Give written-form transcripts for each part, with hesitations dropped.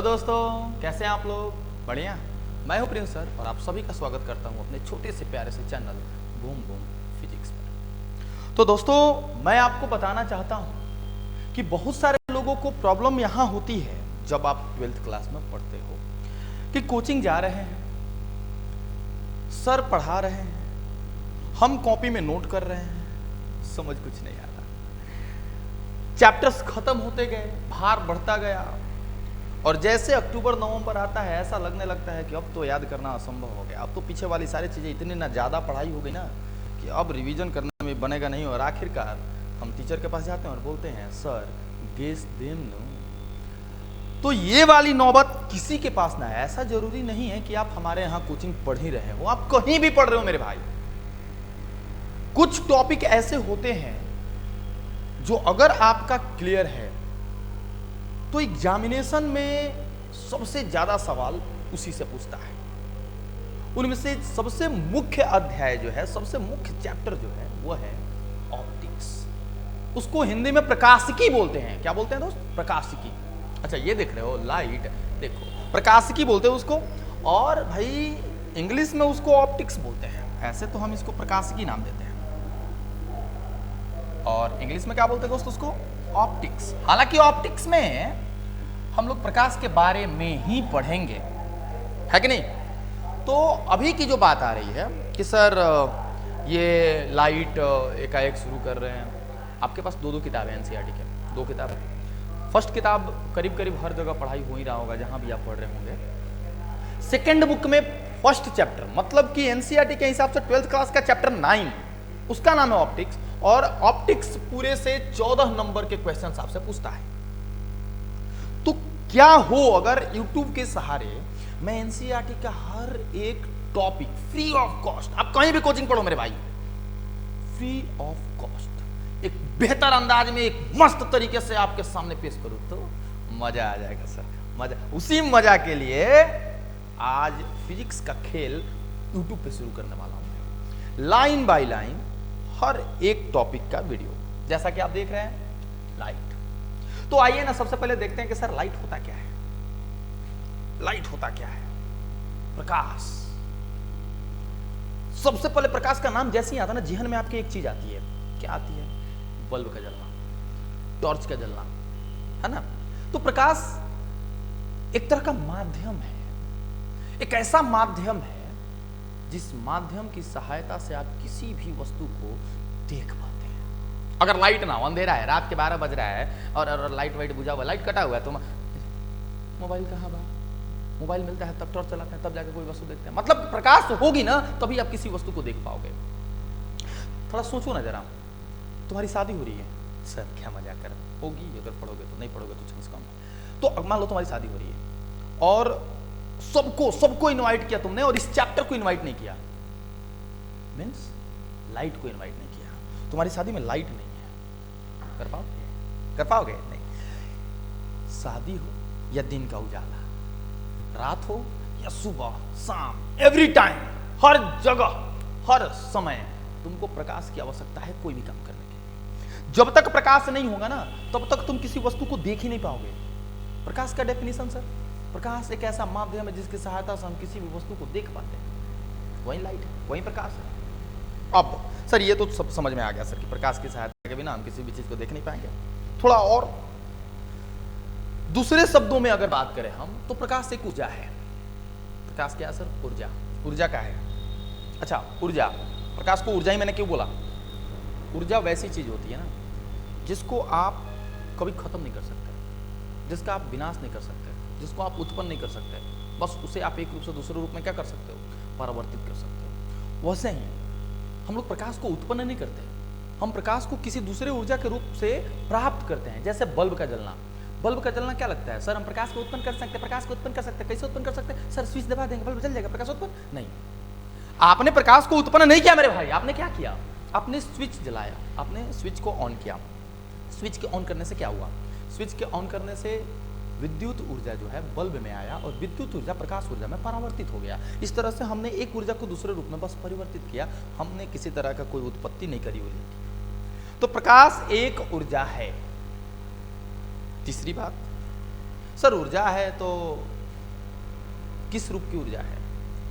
Hello दोस्तों, कैसे हैं आप लोग? बढ़िया। मैं हूं प्रिंस सर और आप सभी का स्वागत करता हूं अपने छोटे से प्यारे से चैनल बूम बूम फिजिक्स पर। तो दोस्तों, मैं आपको बताना चाहता हूं कि बहुत सारे लोगों को प्रॉब्लम यहां होती है जब आप 12th क्लास में पढ़ते हो कि कोचिंग जा रहे हैं, सर पढ़ा रहे हैं, हम कॉपी में नोट कर रहे हैं, समझ कुछ नहीं आ रहा, चैप्टर्स खत्म होते गए, भार बढ़ता गया और जैसे अक्टूबर नवंबर आता है ऐसा लगने लगता है कि अब तो याद करना असंभव हो गया। अब तो पीछे वाली सारी चीज़ें इतनी ना ज़्यादा पढ़ाई हो गई ना कि अब रिवीजन करने में बनेगा नहीं। और आखिरकार हम टीचर के पास जाते हैं और बोलते हैं सर गेस देम नो। तो ये वाली नौबत किसी के पास ना है। ऐसा जरूरी नहीं है कि आप हमारे यहाँ कोचिंग पढ़ ही रहे हो, आप कहीं भी पढ़ रहे हो मेरे भाई। कुछ टॉपिक ऐसे होते हैं जो अगर आपका क्लियर है तो एग्जामिनेशन में सबसे ज्यादा सवाल उसी से पूछता है। उनमें से सबसे मुख्य अध्याय जो है, सबसे मुख्य चैप्टर जो है वो है ऑप्टिक्स। उसको हिंदी में प्रकाशिकी बोलते हैं। क्या बोलते हैं दोस्त? प्रकाशिकी। अच्छा, ये देख रहे हो लाइट, देखो प्रकाशिकी बोलते हैं उसको, और भाई इंग्लिश में उसको ऑप्टिक्स बोलते हैं। ऐसे तो हम इसको प्रकाशिकी नाम देते हैं और इंग्लिश में क्या बोलते हैं दोस्त? उसको ऑप्टिक्स। हालांकि ऑप्टिक्स में हम लोग प्रकाश के बारे में ही पढ़ेंगे, है कि नहीं? तो अभी की जो बात आ रही है कि सर ये लाइट एकाएक शुरू कर रहे हैं। आपके पास दो किताबें एनसीईआरटी के, दो किताबें। फर्स्ट किताब करीब करीब हर जगह पढ़ाई हो ही रहा होगा जहां भी आप पढ़ रहे होंगे। सेकेंड बुक में फर्स्ट चैप्टर, मतलब कि एनसीईआरटी के हिसाब से 12th क्लास का चैप्टर 9, उसका नाम है ऑप्टिक्स। और ऑप्टिक्स पूरे से 14 नंबर के क्वेश्चंस आपसे पूछता है। तो क्या हो अगर YouTube के सहारे मैं एनसीईआरटी का हर एक टॉपिक फ्री ऑफ कॉस्ट, आप कहीं भी कोचिंग पढ़ो मेरे भाई, फ्री ऑफ कॉस्ट एक बेहतर अंदाज में एक मस्त तरीके से आपके सामने पेश करूं तो मजा आ जाएगा सर, मजा। उसी मजा के लिए आज फिजिक्स का खेल YouTube पे शुरू करने वाला हूं। लाइन बाय लाइन हर एक टॉपिक का वीडियो, जैसा कि आप देख रहे हैं लाइट। तो आइए ना सबसे पहले देखते हैं कि सर लाइट होता क्या है। लाइट होता क्या है? प्रकाश। सबसे पहले प्रकाश का नाम जैसे ही आता है ना, जेहन में आपके एक चीज आती है। क्या आती है? बल्ब का जलना, टॉर्च का जलना, है ना? तो प्रकाश एक तरह का माध्यम है, एक ऐसा माध्यम है जिस माध्यम की सहायता से आप किसी भी वस्तु को देख पाते हैं। अगर लाइट ना हो, अंधेरा है, रात के 12 बज रहा है और लाइट वाइट बुझा हुआ, लाइट कटा हुआ है, तो मोबाइल कहाँ बा? मोबाइल मिलता है तब टॉर्च चलाते हैं, तब जाके कोई वस्तु देखते हैं। मतलब प्रकाश होगी ना तभी आप किसी वस्तु को देख पाओगे। थोड़ा सोचो ना जरा, तुम्हारी शादी हो रही है, सर क्या मजाक कर, होगी अगर पढ़ोगे तो, नहीं पढ़ोगे तो चांस कम। तो मान लो तुम्हारी शादी हो रही है और सबको इनवाइट किया तुमने और इस चैप्टर को इनवाइट नहीं किया, मींस लाइट को इनवाइट नहीं किया। तुम्हारी शादी में लाइट नहीं है, कर पाओगे? कर पाओगे? नहीं। शादी हो या दिन का उजाला, रात हो या सुबह शाम, एवरी टाइम, हर जगह हर समय तुमको प्रकाश की आवश्यकता है कोई भी काम करने के। जब तक प्रकाश नहीं होगा ना तब तक तुम किसी वस्तु को देख ही नहीं पाओगे। प्रकाश का डेफिनेशन सर, प्रकाश एक ऐसा माध्यम है जिसकी सहायता से हम किसी भी वस्तु को देख पाते हैं। वही लाइट है, वही प्रकाश है। अब सर ये तो सब समझ में आ गया सर कि प्रकाश की सहायता के बिना हम किसी भी चीज को देख नहीं पाएंगे। थोड़ा और दूसरे शब्दों में अगर बात करें हम तो प्रकाश एक ऊर्जा है। प्रकाश क्या है सर? ऊर्जा। ऊर्जा का है। अच्छा, ऊर्जा, प्रकाश को ऊर्जा ही मैंने क्यों बोला? ऊर्जा वैसी चीज होती है ना जिसको आप कभी खत्म नहीं कर सकते, जिसका आप विनाश नहीं कर सकते, जिसको आप उत्पन्न नहीं कर सकते, बस उसे आप एक रूप से दूसरे रूप में क्या कर सकते हो? परिवर्तित कर सकते हो। वैसे ही हम लोग प्रकाश को उत्पन्न नहीं करते, हम प्रकाश को किसी दूसरे ऊर्जा के रूप से प्राप्त करते हैं। जैसे बल्ब का जलना, बल्ब का जलना क्या लगता है? सर हम प्रकाश को उत्पन्न कर सकते हैं, प्रकाश को उत्पन्न कर सकते हैं। कैसे उत्पन्न कर सकते हैं? सर स्विच दबा देंगे बल्ब जल जाएगा, प्रकाश उत्पन्न नहीं। आपने प्रकाश को उत्पन्न नहीं किया मेरे भाई, आपने क्या किया? आपने स्विच जलाया, आपने स्विच को ऑन किया। स्विच के ऑन करने से क्या हुआ? स्विच के ऑन करने से विद्युत ऊर्जा जो है बल्ब में आया और विद्युत ऊर्जा प्रकाश ऊर्जा में परावर्तित हो गया। इस तरह से हमने एक ऊर्जा को दूसरे रूप में बस परिवर्तित किया, हमने किसी तरह का कोई उत्पत्ति नहीं करी हुई। तो प्रकाश एक ऊर्जा है। तीसरी बात, सर ऊर्जा है तो किस रूप की ऊर्जा है?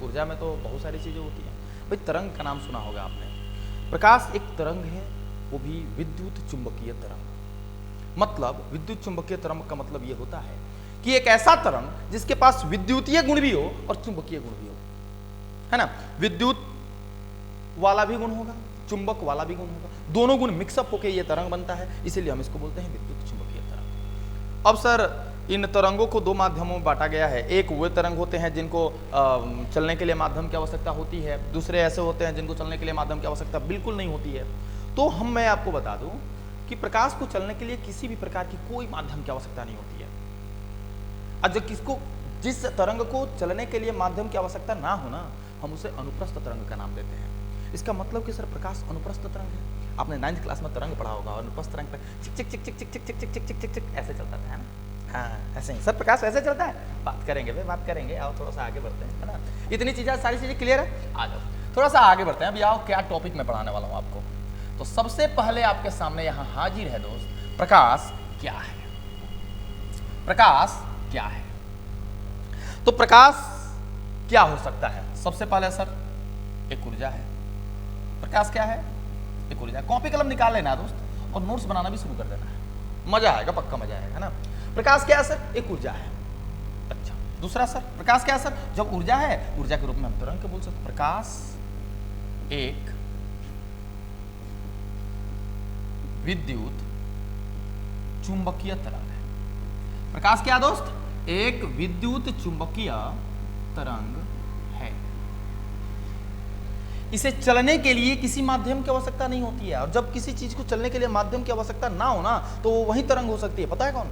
ऊर्जा में तो बहुत सारी चीजें होती हैं भाई। तरंग का नाम सुना होगा आपने। प्रकाश एक तरंग है, वो भी विद्युत चुंबकीय तरंग। मतलब विद्युत चुंबकीय तरंग का मतलब ये होता है कि एक ऐसा तरंग जिसके पास विद्युतीय गुण भी हो और चुंबकीय गुण भी हो, है ना। विद्युत वाला भी गुण होगा, चुंबक वाला भी गुण होगा, दोनों गुण मिक्सअप होकर ये तरंग बनता है, इसीलिए हम इसको बोलते हैं विद्युत चुंबकीय तरंग। अब सर इन तरंगों को दो माध्यमों में बांटा गया है। एक वे तरंग होते हैं जिनको चलने के लिए माध्यम की आवश्यकता होती है, दूसरे ऐसे होते हैं जिनको चलने के लिए माध्यम की आवश्यकता बिल्कुल नहीं होती है। तो मैं आपको बता दूं कि प्रकाश को चलने के लिए किसी भी प्रकार की कोई माध्यम की आवश्यकता नहीं होती है। और जो जिस तरंग को चलने के लिए माध्यम की आवश्यकता ना हो ना, हम उसे अनुप्रस्थ तरंग का नाम देते हैं। इसका मतलब कि सर प्रकाश अनुप्रस्थ तरंग है। आपने 9th क्लास में तरंग पढ़ा होगा, अनुप्रस्थ तरंग पे चिक चिक चिक चिक चिक चिक चिक चिक चिक चिक चिक चिक ऐसे चलता था, है ना। हाँ ऐसे ही सर प्रकाश वैसे चलता है। बात करेंगे भाई, बात करेंगे। आओ थोड़ा सा आगे बढ़ते हैं, है ना। इतनी चीजें, सारी चीजें क्लियर है? आ जाओ थोड़ा सा आगे बढ़ते हैं। अभी आओ क्या टॉपिक में पढ़ाने वाला हूँ आपको। तो सबसे पहले आपके सामने यहाँ हाजिर है दोस्त, प्रकाश क्या है। प्रकाश क्या है? तो प्रकाश क्या हो सकता है? सबसे पहले सर एक ऊर्जा है। प्रकाश क्या है? एक ऊर्जा। कॉपी कलम निकाल लेना दोस्त और नोट्स बनाना भी शुरू कर देना है, मजा आएगा, पक्का मजा आएगा, है ना। प्रकाश क्या है सर? एक ऊर्जा है। अच्छा, दूसरा सर प्रकाश क्या है सर? जब ऊर्जा है, ऊर्जा के रूप में हम तरंग के बोल सकते। प्रकाश एक विद्युत चुंबकीय तरंग है। प्रकाश क्या दोस्त? एक विद्युत चुंबकीय तरंग है। इसे चलने के लिए किसी माध्यम की आवश्यकता नहीं होती है, और जब किसी चीज को चलने के लिए माध्यम की आवश्यकता ना हो ना, तो वो वही तरंग हो सकती है। पता है कौन?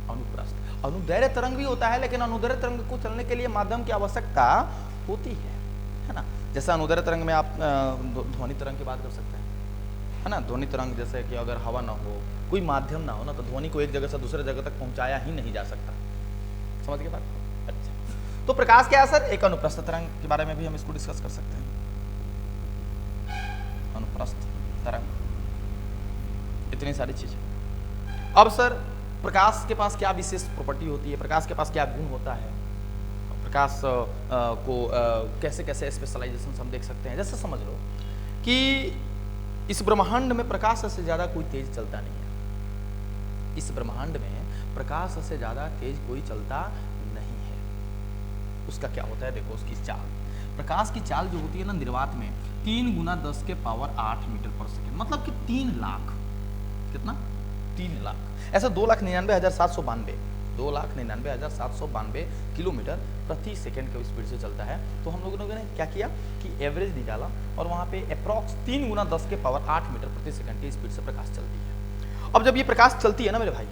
अनुप्रस्थ। अनुदैर्घ्य तरंग भी होता है, लेकिन अनुदैर्घ्य तरंग को चलने के लिए माध्यम की आवश्यकता होती है ना। जैसे अनुदैर्घ्य तरंग में आप ध्वनि तरंग की बात कर सकते हैं, है ना। ध्वनि तरंग जैसे कि अगर हवा ना हो, कोई माध्यम ना हो ना, तो ध्वनि को एक जगह से दूसरे जगह तक पहुंचाया ही नहीं जा सकता। समझ गए बात? अच्छा, तो प्रकाश क्या है सर? एक अनुप्रस्थ तरंग के बारे में भी हम इसको डिस्कस कर सकते हैं। अनुप्रस्थ तरंग, इतनी सारी चीजें। अब सर प्रकाश के पास क्या विशेष प्रॉपर्टी होती है, प्रकाश के पास क्या गुण होता है, प्रकाश को कैसे कैसे स्पेशलाइजेशन हम देख सकते हैं। जैसे समझ लो कि इस ब्रह्मांड में प्रकाश से ज्यादा कोई तेज चलता नहीं है। इस ब्रह्मांड में प्रकाश से ज्यादा तेज कोई चलता नहीं है। उसका क्या होता है? देखो उसकी चाल, प्रकाश की चाल जो होती है ना निर्वात में, 3 × 10⁸ मीटर पर सेकेंड, मतलब कि 3 लाख। कितना? 3 लाख। ऐसा 2,99,792 2,99,792 किलोमीटर प्रति सेकंड के स्पीड से चलता है। तो हम लोगों ने क्या किया कि एवरेज निकाला और वहां पे अप्रॉक्स 3 × 10⁸ मीटर प्रति सेकंड की स्पीड से प्रकाश चलती है। अब जब ये प्रकाश चलती है ना मेरे भाई,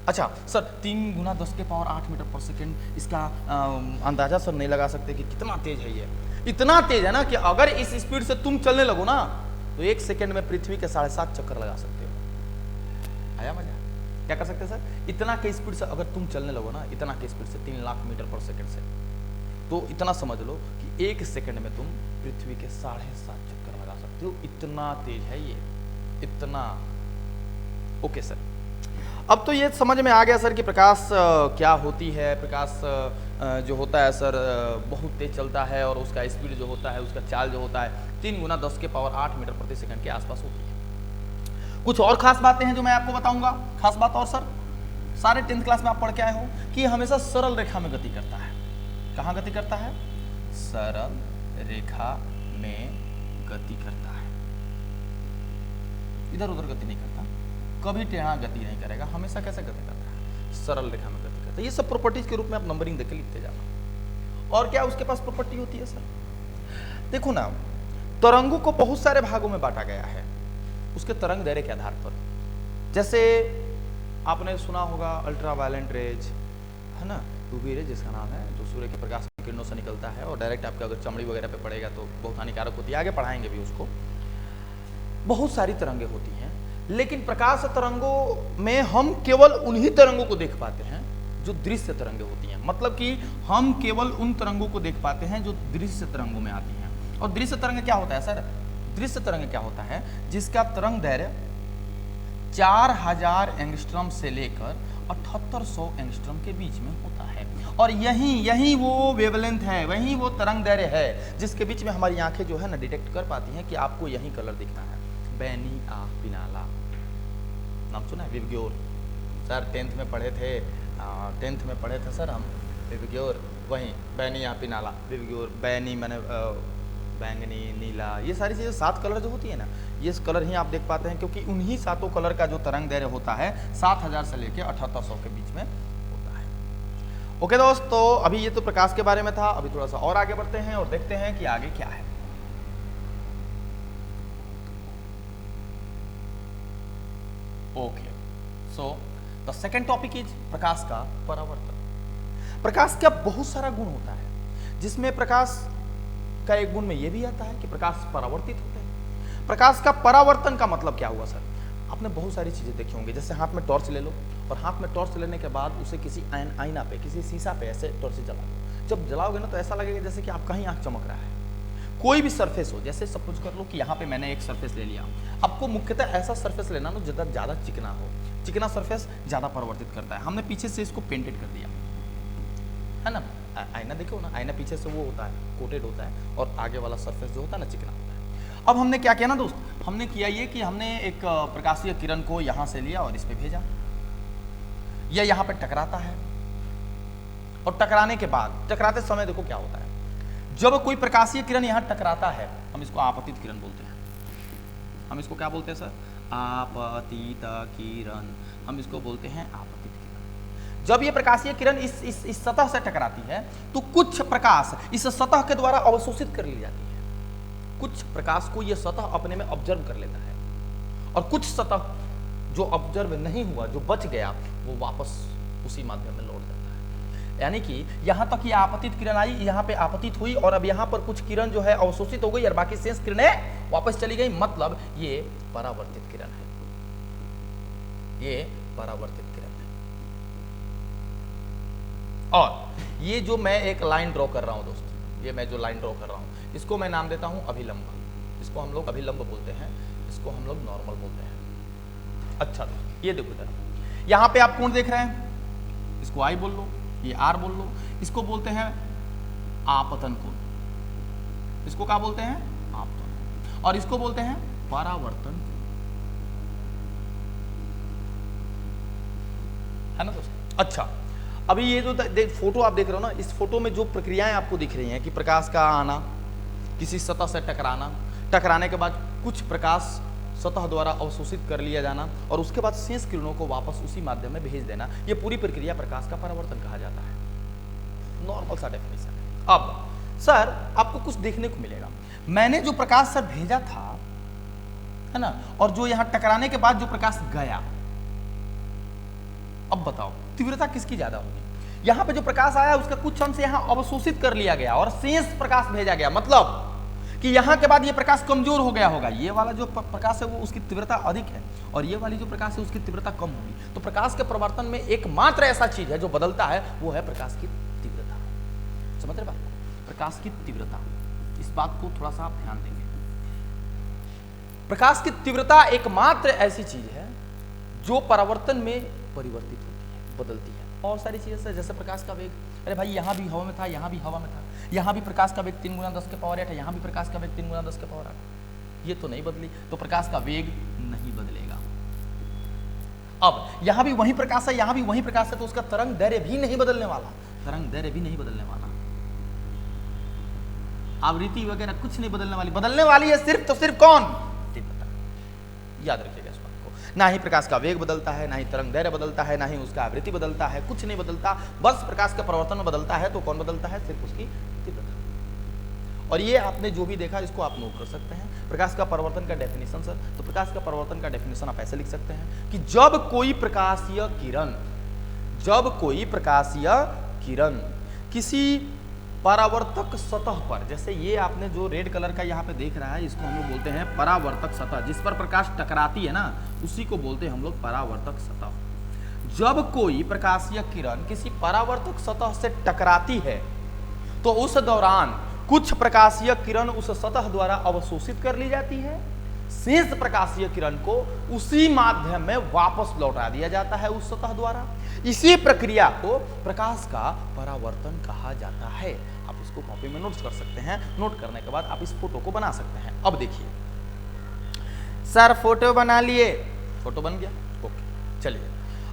अच्छा सर 3 × 10⁸ मीटर पर सेकंड, इसका अंदाजा सर नहीं लगा सकते कि कितना तेज है ये। इतना तेज है ना कि अगर इस स्पीड से तुम चलने लगो ना, तो 1 सेकंड में पृथ्वी के 7.5 चक्कर लगा सकते हो। आया मजा? क्या कर सकते हैं सर? इतना के स्पीड से अगर तुम चलने लगो ना, इतना के स्पीड से 3 लाख मीटर पर सेकंड से, तो इतना समझ लो कि 1 सेकंड में तुम पृथ्वी के 7.5 चक्कर लगा सकते हो। इतना तेज है ये, इतना। ओके सर, अब तो ये समझ में आ गया सर कि प्रकाश क्या होती है। प्रकाश जो होता है सर बहुत तेज चलता है, और उसका स्पीड जो होता है, उसका चाल जो होता है 3 × 10⁸ मीटर प्रति सेकंड के आसपास होती है। कुछ और खास बातें हैं जो मैं आपको बताऊंगा। खास बात और सर, सारे 10th क्लास में आप पढ़ के आए हो कि हमेशा सरल रेखा में गति करता है। कहाँ गति करता है? सरल रेखा में गति करता है। इधर उधर गति नहीं करता, कभी टेढ़ा गति नहीं करेगा, हमेशा कैसे गति करता है? सरल रेखा में गति करता है। ये सब प्रॉपर्टीज के रूप में आप नंबरिंग देके लिखते जाना। और क्या उसके पास प्रॉपर्टी होती है सर? देखो ना, तरंगों को बहुत सारे भागों में बांटा गया है उसके तरंग दैर्घ्य के आधार पर। जैसे आपने सुना होगा अल्ट्रावायलेंट रेज, है ना, यूवी रेज जिसका नाम है, जो सूर्य के प्रकाश की किरणों से निकलता है और डायरेक्ट आपके अगर चमड़ी वगैरह पे पड़ेगा तो बहुत हानिकारक होती है। आगे पढ़ाएंगे भी उसको। बहुत सारी तरंगें होती हैं, लेकिन प्रकाश तरंगों में हम केवल उन्हीं तरंगों को देख पाते हैं जो दृश्य तरंगें होती हैं। मतलब कि हम केवल उन तरंगों को देख पाते हैं जो दृश्य तरंगों में आती हैं। और दृश्य तरंग क्या होता है सर? दृश्य तरंग क्या होता है? जिसका तरंग दैर्घ्य 4000 एंगस्ट्रॉम से लेकर 7800 एंगस्ट्रॉम के बीच में होता है। और यही वो वेवलेंथ है, वही वो तरंग दैर्घ्य है जिसके बीच में हमारी आंखें जो है ना डिटेक्ट कर पाती हैं कि आपको यही कलर दिखना है। बैनियापिनाला नाम सुना है? विबग्योर सर 10th में पढ़े थे, 10th में पढ़े थे सर हम। विबग्योर वही बैनियापिनाला, विबग्योर बैनी मैंने बैंगनी, नीला, ये सारी चीज़ें 7 कलर जो होती है ना, ये कलर ही आप देख पाते हैं क्योंकि उन्हीं 7 कलर का जो तरंग दैर्घ्य होता है 7000 से लेकर 7800 के बीच में होता है। ओके दोस्त, तो अभी ये तो प्रकाश के बारे में था। अभी थोड़ा सा और आगे बढ़ते हैं और देखते हैं कि आगे क्या है। Okay, so the second topic is प्रकाश का परावर्तन। प्रकाश का बहुत सारा गुण होता है, जिसमें प्रकाश का एक गुण में यह भी आता है कि प्रकाश परावर्तित होता है। प्रकाश का परावर्तन का मतलब क्या हुआ सर? आपने बहुत सारी चीजें देखी होंगी, जैसे हाथ में टॉर्च ले लो और हाथ में टॉर्च लेने के बाद उसे किसी आईना पे, किसी शीशा पे ऐसे टॉर्च जला दो। जब जलाओगे ना तो ऐसा लगेगा जैसे कि आपका ही आंख चमक रहा है। कोई भी सरफेस हो, जैसे सपोज कर लो कि यहाँ पे मैंने एक सरफेस ले लिया, आपको मुख्यतः ऐसा सरफेस लेना ना ज्यादा चिकना हो। चिकना सरफेस ज्यादा परावर्तित करता है। हमने पीछे से इसको पेंटेड कर दिया है ना, आईना देखो ना, आईना पीछे से वो होता है, कोटेड होता है, और आगे वाला सरफेस जो होता है ना चिकना होता है। अब हमने क्या किया ना दोस्त, हमने किया ये कि हमने एक प्रकाशीय किरण को यहां से लिया और इस पे भेजा। यह यहां पे टकराता है और टकराने के बाद, टकराते समय देखो क्या होता है, जब कोई प्रकाशीय किरण यहां टकराता है, हम इसको आपतित किरण बोलते हैं। हम इसको क्या बोलते हैं सर? आपतित किरण, हम इसको बोलते हैं आपतित किरण। जब ये प्रकाशीय किरण इस सतह से टकराती है तो कुछ प्रकाश इस सतह के द्वारा अवशोषित कर ली जाती है। कुछ प्रकाश को यह सतह अपने में ऑब्जर्व कर लेता है, और कुछ सतह जो ऑब्जर्व नहीं हुआ, जो बच गया, वो वापस उसी माध्यम में लौट जाता है। यानी कि यहां तक ये आपतित किरण आई, यहां पे आपतित हुई, और अब यहां पर कुछ किरण जो है अवशोषित हो गई और बाकी शेष किरणें वापस चली गई, मतलब ये परावर्तित किरण है। ये परावर्तित किरण है। और ये जो मैं एक लाइन ड्रॉ कर रहा हूं दोस्त, ये मैं जो लाइन ड्रॉ कर रहा हूं, इसको मैं नाम देता हूं अभिलंब। इसको हम लोग अभिलंब बोलते हैं, इसको हम लोग नॉर्मल बोलते हैं। अच्छा दोस्त, ये देखो जरा, यहां पे आप कोण देख रहे हैं, इसको आई बोल लो, ये आर बोल लो। इसको बोलते हैं आपतन कोण। इसको क्या बोलते हैं? आपतन। और इसको बोलते हैं परावर्तन, है ना दोस्त? अच्छा, अभी ये जो फोटो आप देख रहे हो ना, इस फोटो में जो प्रक्रियाएं आपको दिख रही हैं कि प्रकाश का आना, किसी सतह से टकराना, टकराने के बाद कुछ प्रकाश सतह द्वारा अवशोषित कर लिया जाना, और उसके बाद शेष किरणों को वापस उसी माध्यम में भेज देना, ये पूरी प्रक्रिया प्रकाश का परावर्तन कहा जाता है। नॉर्मल सा डेफिनेशन है। अब सर आपको कुछ देखने को मिलेगा, मैंने जो प्रकाश सर भेजा था, है ना, और जो यहां टकराने के बाद जो प्रकाश गया, अब बताओ तीव्रता किसकी ज्यादा होगी? यहां पे जो प्रकाश आया उसका कुछ अंश यहां अवशोषित कर लिया गया और शेष प्रकाश भेजा गया, मतलब कि यहां के बाद ये प्रकाश कमजोर हो गया होगा। ये वाला जो प्रकाश है वो उसकी तीव्रता अधिक है, और ये वाली जो प्रकाश है उसकी तीव्रता कम होगी। तो प्रकाश के परिवर्तन में एकमात्र ऐसा चीज है जो बदलता है, वो है प्रकाश की तीव्रता। समझ रहे बात को? प्रकाश की तीव्रता, इस बात को थोड़ा सा आप ध्यान देंगे। प्रकाश की तीव्रता एकमात्र ऐसी चीज है जो परावर्तन में परिवर्तित होती है, बदलती है। और सारी चीजें से, जैसे प्रकाश का वेग, अरे भाई यहाँ भी हवा में था, यहाँ भी हवा में था, यहाँ भी प्रकाश का वेग 3 × 10 के पावर 8 है, यहाँ भी प्रकाश का वेग 3 × 10 के पावर 8, ये तो नहीं बदली, तो प्रकाश का वेग नहीं बदलेगा। अब यहाँ भी वही प्रकाश है, यहाँ भी वही प्रकाश है, तो उसका तरंग दैर्घ्य भी नहीं बदलने वाला, तरंग दैर्घ्य भी नहीं बदलने वाला, आवृत्ति वगैरह कुछ नहीं बदलने वाली। बदलने वाली है सिर्फ तो सिर्फ कौन? तीव्रता। याद रखिएगा इस बात को। ना ही प्रकाश का वेग बदलता है, ना ही तरंग दैर्घ्य बदलता है, ना ही उसका आवृत्ति बदलता है, कुछ नहीं बदलता। बस प्रकाश के परिवर्तन में बदलता है, तो कौन बदलता है? सिर्फ उसकी तीव्रता। और ये आपने जो भी देखा इसको आप नोट कर सकते हैं। प्रकाश का परिवर्तन का डेफिनेशन सर, तो प्रकाश का परिवर्तन का डेफिनेशन आप ऐसे लिख सकते हैं कि जब कोई प्रकाशीय किरण किसी परावर्तक सतह पर, जैसे ये आपने जो रेड कलर का यहाँ पे देख रहा है, इसको हम लोग बोलते हैं परावर्तक सतह, जिस पर प्रकाश टकराती है ना, उसी को बोलते हैं हम लोग परावर्तक सतह। जब कोई प्रकाशीय किरण किसी परावर्तक सतह से टकराती है तो उस दौरान कुछ प्रकाशीय किरण उस सतह द्वारा अवशोषित कर ली जाती है, शेष प्रकाशीय किरण को उसी माध्यम में वापस लौटा दिया जाता है उस सतह द्वारा। इसी प्रक्रिया को प्रकाश का परावर्तन कहा जाता है। आप इसको कॉपी में नोट कर सकते हैं। नोट करने के बाद आप इस फोटो को बना सकते हैं। अब देखिए सर फोटो बना लिए, फोटो बन गया, ओके। चलिए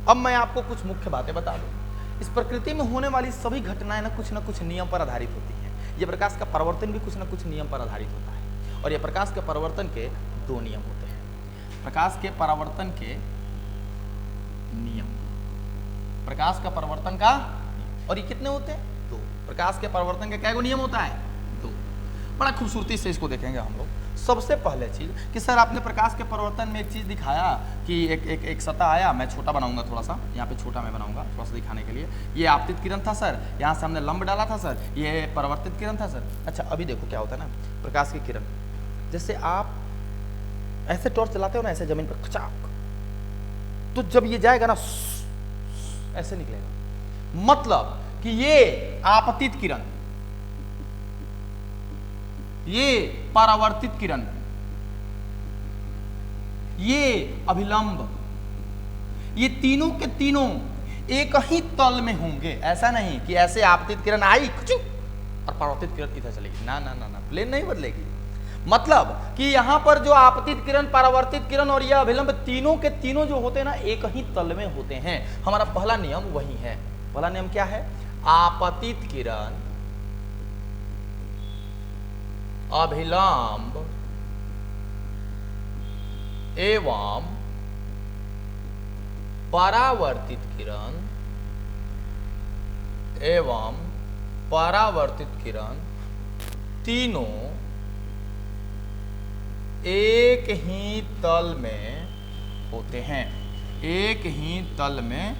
अब मैं आपको कुछ मुख्य बातें बता दूं। इस प्रकृति में होने वाली सभी घटनाएं ना कुछ नियम पर आधारित होती हैं। ये प्रकाश का परावर्तन भी कुछ ना कुछ नियम पर आधारित होता है। और ये प्रकाश के परावर्तन के दो नियम होते हैं। प्रकाश के परावर्तन के नियम, प्रकाश का परावर्तन का, और ये कितने होते हैं? दो। प्रकाश के परावर्तन के क्या नियम होता है? दो। बड़ा खूबसूरती से इसको देखेंगे हम लोग। सबसे पहले चीज कि सर आपने प्रकाश के परावर्तन में एक चीज दिखाया कि एक सतह आया, मैं छोटा बनाऊंगा थोड़ा सा, यहाँ पे छोटा मैं बनाऊंगा थोड़ा सा दिखाने के लिए। ये आपतित किरण था सर, यहाँ से हमने लंब डाला था सर, ये परावर्तित किरण था सर। अच्छा अभी देखो क्या होता है ना, प्रकाश की किरण जैसे आप ऐसे टॉर्च चलाते हो ना, ऐसे जमीन पर खचाक, तो जब ये जाएगा ना ऐसे निकलेगा। मतलब कि ये आपतित किरण, ये परावर्तित किरण, ये अभिलंब, ये तीनों के तीनों एक ही तल में होंगे। ऐसा नहीं कि ऐसे आपतित किरण आई और परावर्तित किरण इधर चलेगी, ना ना ना ना, प्लेन नहीं बदलेगी। मतलब कि यहां पर जो आपतित किरण, परावर्तित किरण और यह अभिलंब तीनों के तीनों जो होते हैं ना एक ही तल में होते हैं। हमारा पहला नियम वही है। पहला नियम क्या है? आपतित किरण, अभिलंब एवं परावर्तित किरण एवं परावर्तित किरण तीनों एक ही तल में होते हैं, एक ही तल में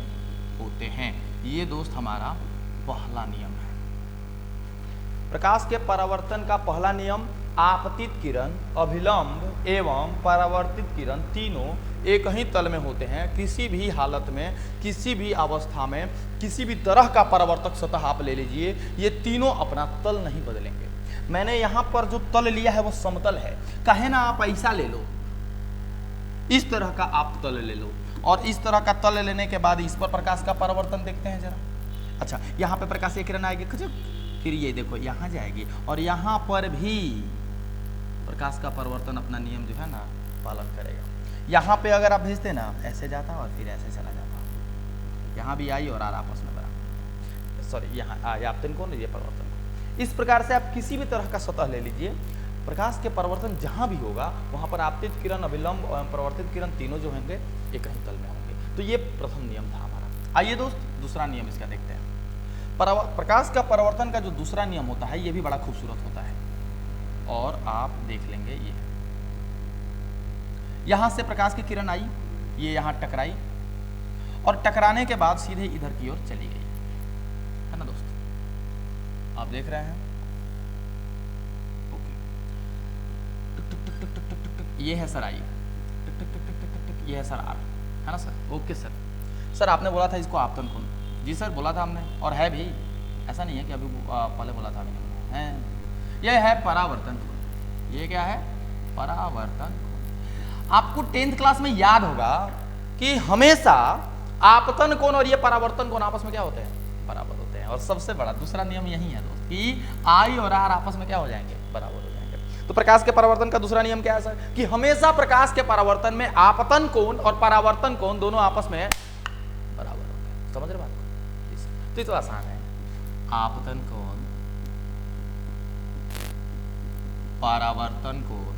होते हैं। ये दोस्त हमारा पहला नियम है। प्रकाश के परावर्तन का पहला नियम, आपतित किरण, अभिलंब एवं परावर्तित किरण तीनों एक ही तल में होते हैं। किसी भी हालत में, किसी भी अवस्था में, किसी भी तरह का परावर्तक सतह आप ले लीजिए, ये तीनों अपना तल नहीं बदलेंगे। मैंने यहां पर जो तल लिया है वो समतल है। कहे ना आप ऐसा ले लो, इस तरह का आप तल ले लो, और इस तरह का तल लेने के बाद इस पर प्रकाश का परावर्तन देखते हैं जरा। अच्छा यहाँ पे प्रकाशीय किरण आएगी, फिर ये देखो यहाँ जाएगी, और यहाँ पर भी प्रकाश का परावर्तन अपना नियम जो है ना पालन करेगा। यहाँ पे अगर आप भेजते ना, ऐसे जाता और फिर ऐसे चला जाता, यहाँ भी आई और आर आपस में बना, सॉरी यहाँ आपतन कौन, ये परावर्तन। इस प्रकार से आप किसी भी तरह का सतह ले लीजिए, प्रकाश के परावर्तन जहां भी होगा वहां पर आपतित किरण, अभिलंब और परावर्तित किरण तीनों जो होंगे एक ही तल में होंगे। तो ये प्रथम नियम था हमारा। आइए दोस्त दूसरा नियम इसका देखते हैं। प्रकाश का परावर्तन का जो दूसरा नियम होता है ये भी बड़ा खूबसूरत होता है, और आप देख लेंगे। ये यहां से प्रकाश की किरण आई, ये यहां टकराई, और टकराने के बाद सीधे इधर की ओर चली गई, है ना दोस्त, आप देख रहे हैं। ओके, ये है सर आई, ये है सर आर, है ना सर। ओके सर, सर आपने बोला था इसको आपतन कोण। जी सर बोला था हमने, और है भी, ऐसा नहीं है कि अभी पहले बोला था है। यह है परावर्तन कोण। ये क्या है? परावर्तन कोण। आपको 10th क्लास में याद होगा कि हमेशा आपतन कोण और ये परावर्तन कोण आपस में क्या होते हैं? बराबर होते हैं। और सबसे बड़ा दूसरा नियम यही है दोस्त कि आई और आर आपस में क्या हो जाएंगे? बराबर हो जाएंगे। तो प्रकाश के परावर्तन का दूसरा नियम क्या है सर? कि हमेशा प्रकाश के परावर्तन में आपतन कोण और परावर्तन कोण दोनों आपस में बराबर होते हैं। समझ रहे बात? तो ये तो आसान है। आपतन कोण, परावर्तन कोण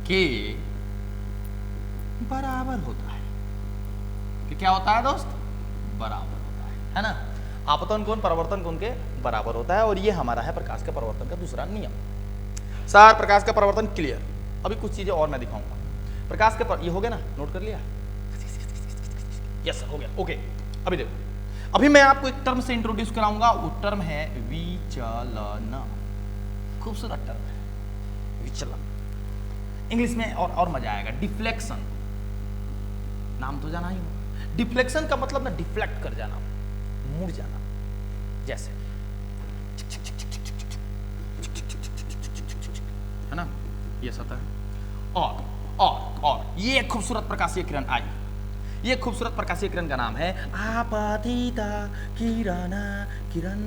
के बराबर होता है। कि क्या होता है दोस्त? बराबर होता है ना। आपतन कोण परावर्तन कोण के बराबर होता है, और ये हमारा है प्रकाश के परावर्तन का दूसरा नियम। सर प्रकाश का परावर्तन क्लियर। अभी कुछ चीजें और मैं दिखाऊंगा। प्रकाश के ये हो गया ना, नोट कर लिया? यस हो गया। ओके, अभी देखो, अभी मैं आपको एक टर्म से इंट्रोड्यूस कराऊंगा। वो टर्म है विचलन। खूबसूरत टर्म है विचलन। इंग्लिश में और मजा आएगा। डिफ्लेक्शन, नाम तो जाना ही हो। डिफ्लेक्शन का मतलब ना डिफ्लेक्ट कर जाना, मुड़ जाना। जैसे ये सतह और ये खूबसूरत प्रकाशीय किरण आई। ये खूबसूरत प्रकाशीय किरण का नाम है आपतिता किरण, किरण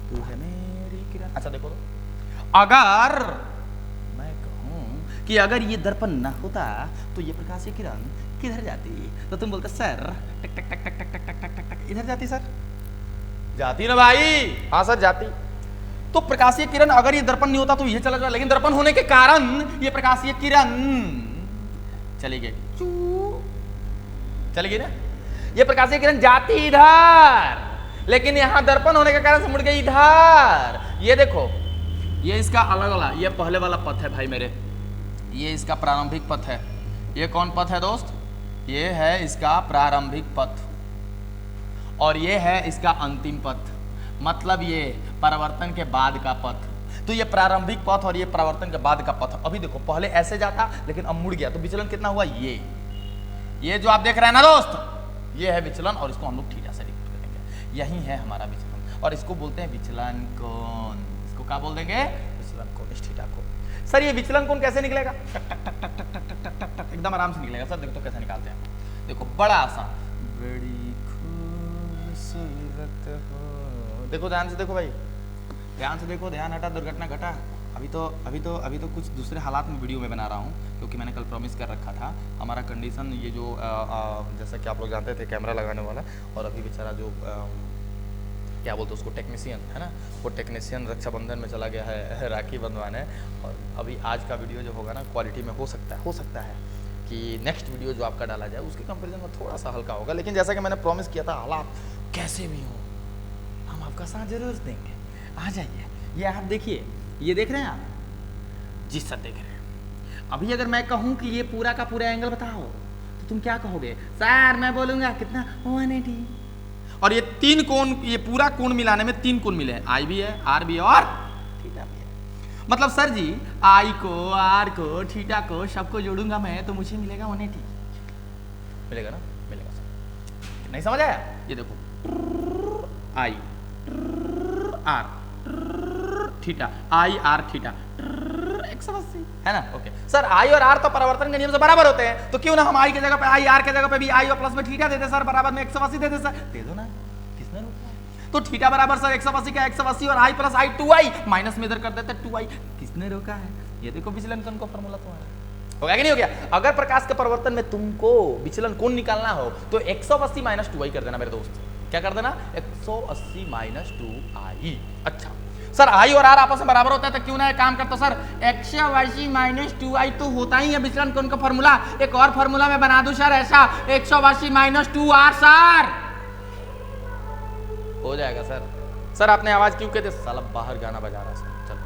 तू है मेरी किरण। अच्छा देखो तो, अगर मैं कहूं कि अगर ये दर्पण न होता तो ये प्रकाशीय किरण किधर जाती, तो तुम बोलते सर टक टक टक टक टक टक टक टक टक इधर जाती। सर जाती ना भाई? हाँ सर जाती। तो प्रकाशीय किरण अगर ये दर्पण नहीं होता तो ये चला जाए, लेकिन दर्पण होने के कारण ये प्रकाशीय किरण चली गई, चली गई ना। ये प्रकाशीय किरण जाती इधर, लेकिन यहां दर्पण होने के कारण से मुड़ गई इधर। ये देखो, ये इसका अलग वाला, ये पहले वाला पथ है भाई मेरे, ये इसका प्रारंभिक पथ है। ये कौन पथ है दोस्त? ये है इसका प्रारंभिक पथ, और ये है इसका अंतिम पथ, मतलब ये परिवर्तन के बाद का पथ। तो ये प्रारंभिक पथ और ये परिवर्तन के बाद का पथ। अभी देखो पहले ऐसे जाता लेकिन अब मुड़ गया, तो विचलन कितना हुआ? ये जो आप देख रहे हैं ना दोस्त, ये है विचलन, और इसको हम लोग थीटा से रिपोर्ट करेंगे। यही है हमारा विचलन, और इसको बोलते हैं विचलन कोण। इसको क्या बोल देंगे? विचलन कोण, इस थीटा को। सर ये विचलन कोण कैसे निकलेगा? टक टक टक टक टक टक टक टक टक एकदम आराम से निकलेगा। सर देखो तो कैसे निकालते हैं, देखो बड़ा आसान। बड़ी खूबसूरत हो, देखो ध्यान से देखो भाई, ध्यान से देखो, ध्यान हटा, दुर्घटना घटा। अभी तो कुछ दूसरे हालात में वीडियो में बना रहा हूँ, क्योंकि मैंने कल प्रॉमिस कर रखा था। हमारा कंडीशन ये जो जैसा कि आप लोग जानते थे कैमरा लगाने वाला, और अभी बेचारा जो क्या बोलते उसको टेक्नीशियन है ना, वो टेक्नीशियन रक्षाबंधन में चला गया है राखी बंधवाने। और अभी आज का वीडियो जो होगा ना क्वालिटी में हो सकता है कि नेक्स्ट वीडियो जो आपका डाला जाए उसके कंपेरिजन में थोड़ा सा हल्का होगा, लेकिन जैसा कि मैंने प्रॉमिस किया था हालात कैसे भी हो हम आपका साथ जरूर देंगे। आ जाइए, ये आप देखिए, ये देख रहे हैं आप? जी सर देख रहे हैं। अभी अगर मैं कहूँ कि ये पूरा का पूरा एंगल बताओ तो तुम क्या कहोगे? सर मैं बोलूँगा कितना, 180। और ये तीन कोण, ये पूरा कोण मिलाने में तीन कोण मिले हैं, आई भी है, आर भी है और थीटा भी है। मतलब सर जी आई को, आर को, थीटा को सबको जोड़ूंगा मैं तो मुझे मिलेगा 180। मिलेगा ना? मिलेगा सर। नहीं समझ आया? ये देखो, I R theta, I R theta 180 है ना? ओके सर, आई और आर तो परिवर्तन के नियम से बराबर होते हैं, तो क्यों ना हम आई की जगह पे आई, आर की जगह पे भी आई और प्लस में थीटा दे दे सर, बराबर में 180 दे दे सर। दे दो ना, किसने रोका? तो थीटा बराबर सर 180 का 180 और आई प्लस आई 2i, माइनस में इधर कर देते 2i, किसने रोका है? ये देखो विचलन कोण का फार्मूला तुम्हारा हो गया कि नहीं हो गया? अगर प्रकाश के परिवर्तन में तुमको विचलन कोण निकालना हो तो 180 माइनस 2i कर देना मेरे दोस्त। क्या कर देना? 180 माइनस 2i। अच्छा सर आई और आर आपस में बराबर होता है, तो क्यों ना एक काम करता सर 180 माइनस 2i तो होता ही है विचलन कोण का फार्मूला। एक और फार्मूला में बना दूं सर ऐसा, 180 माइनस 2r सर हो जाएगा सर। सर आपने आवाज क्यों कहते? साला बाहर गाना बजा रहा है सर। चलो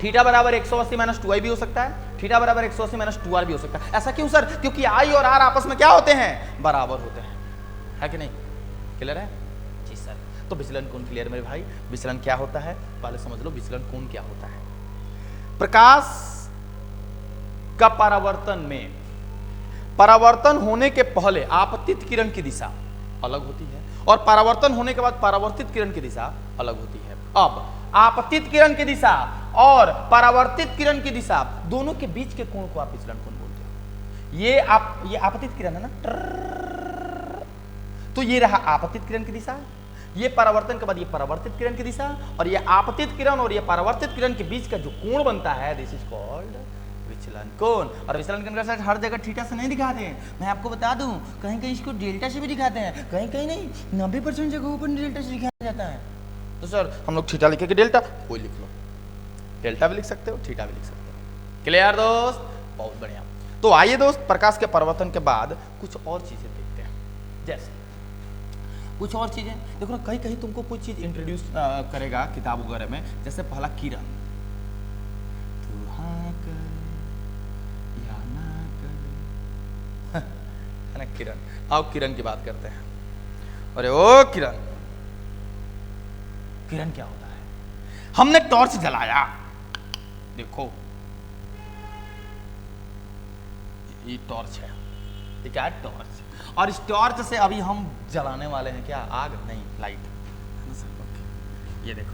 थीटा बराबर 180 माइनस 2i भी हो सकता है, थीटा बराबर 180 माइनस 2r भी हो सकता है। ऐसा क्यों सर? क्योंकि आई और आर आपस में क्या होते हैं? बराबर होते हैं, है कि नहीं? क्लियर है? जी सर। तो विचलन कोण क्लियर मेरे भाई? विचलन क्या होता है पहले समझ लो। विचलन कोण क्या होता है? प्रकाश का परावर्तन में, परावर्तन होने के पहले आपतित किरण की दिशा अलग होती है, और परावर्तन होने के बाद परावर्तित किरण की दिशा अलग होती है। अब आपतित किरण की दिशा और परावर्तित किरण की दिशा दोनों के बीच के कोण को आप विचलन कोण बोलते हो। ये आपतित किरण है ना, तो ये रहा आपतित किरण की दिशा, ये परावर्तन के बाद ये परावर्तित किरण की दिशा, और ये आपतित किरण और ये परावर्तित किरण के बीच का जो कोण बनता है दिस इज कॉल्ड विचलन कोण। और विचलन कोण का हर जगह थीटा से नहीं दिखाते हैं, मैं आपको बता दूं, कहीं कहीं इसको डेल्टा से भी दिखाते हैं, कहीं कहीं नहीं, 90% जगहों पर डेल्टा से दिखाया जाता है। तो सर हम लोग थीटा लिखेंगे डेल्टा, कोई लिख लो, डेल्टा भी लिख सकते हो, थीटा भी लिख सकते हो। क्लियर दोस्त? बहुत बढ़िया। तो आइए दोस्त, प्रकाश के परिवर्तन के बाद कुछ और चीजें देखते हैं। जैसे कुछ और चीजें देखो ना, कहीं कहीं तुमको कोई चीज इंट्रोड्यूस करेगा किताब वगैरह में, जैसे पहला किरण, तू हाँ कर या ना कर, है ना किरण। आओ किरण की बात करते हैं। अरे ओ किरण, किरण क्या होता है? हमने टॉर्च जलाया, देखो ये टॉर्च है, ये क्या है? टॉर्च। और इस टॉर्च से अभी हम जलाने वाले हैं क्या? आग नहीं, लाइट। ये देखो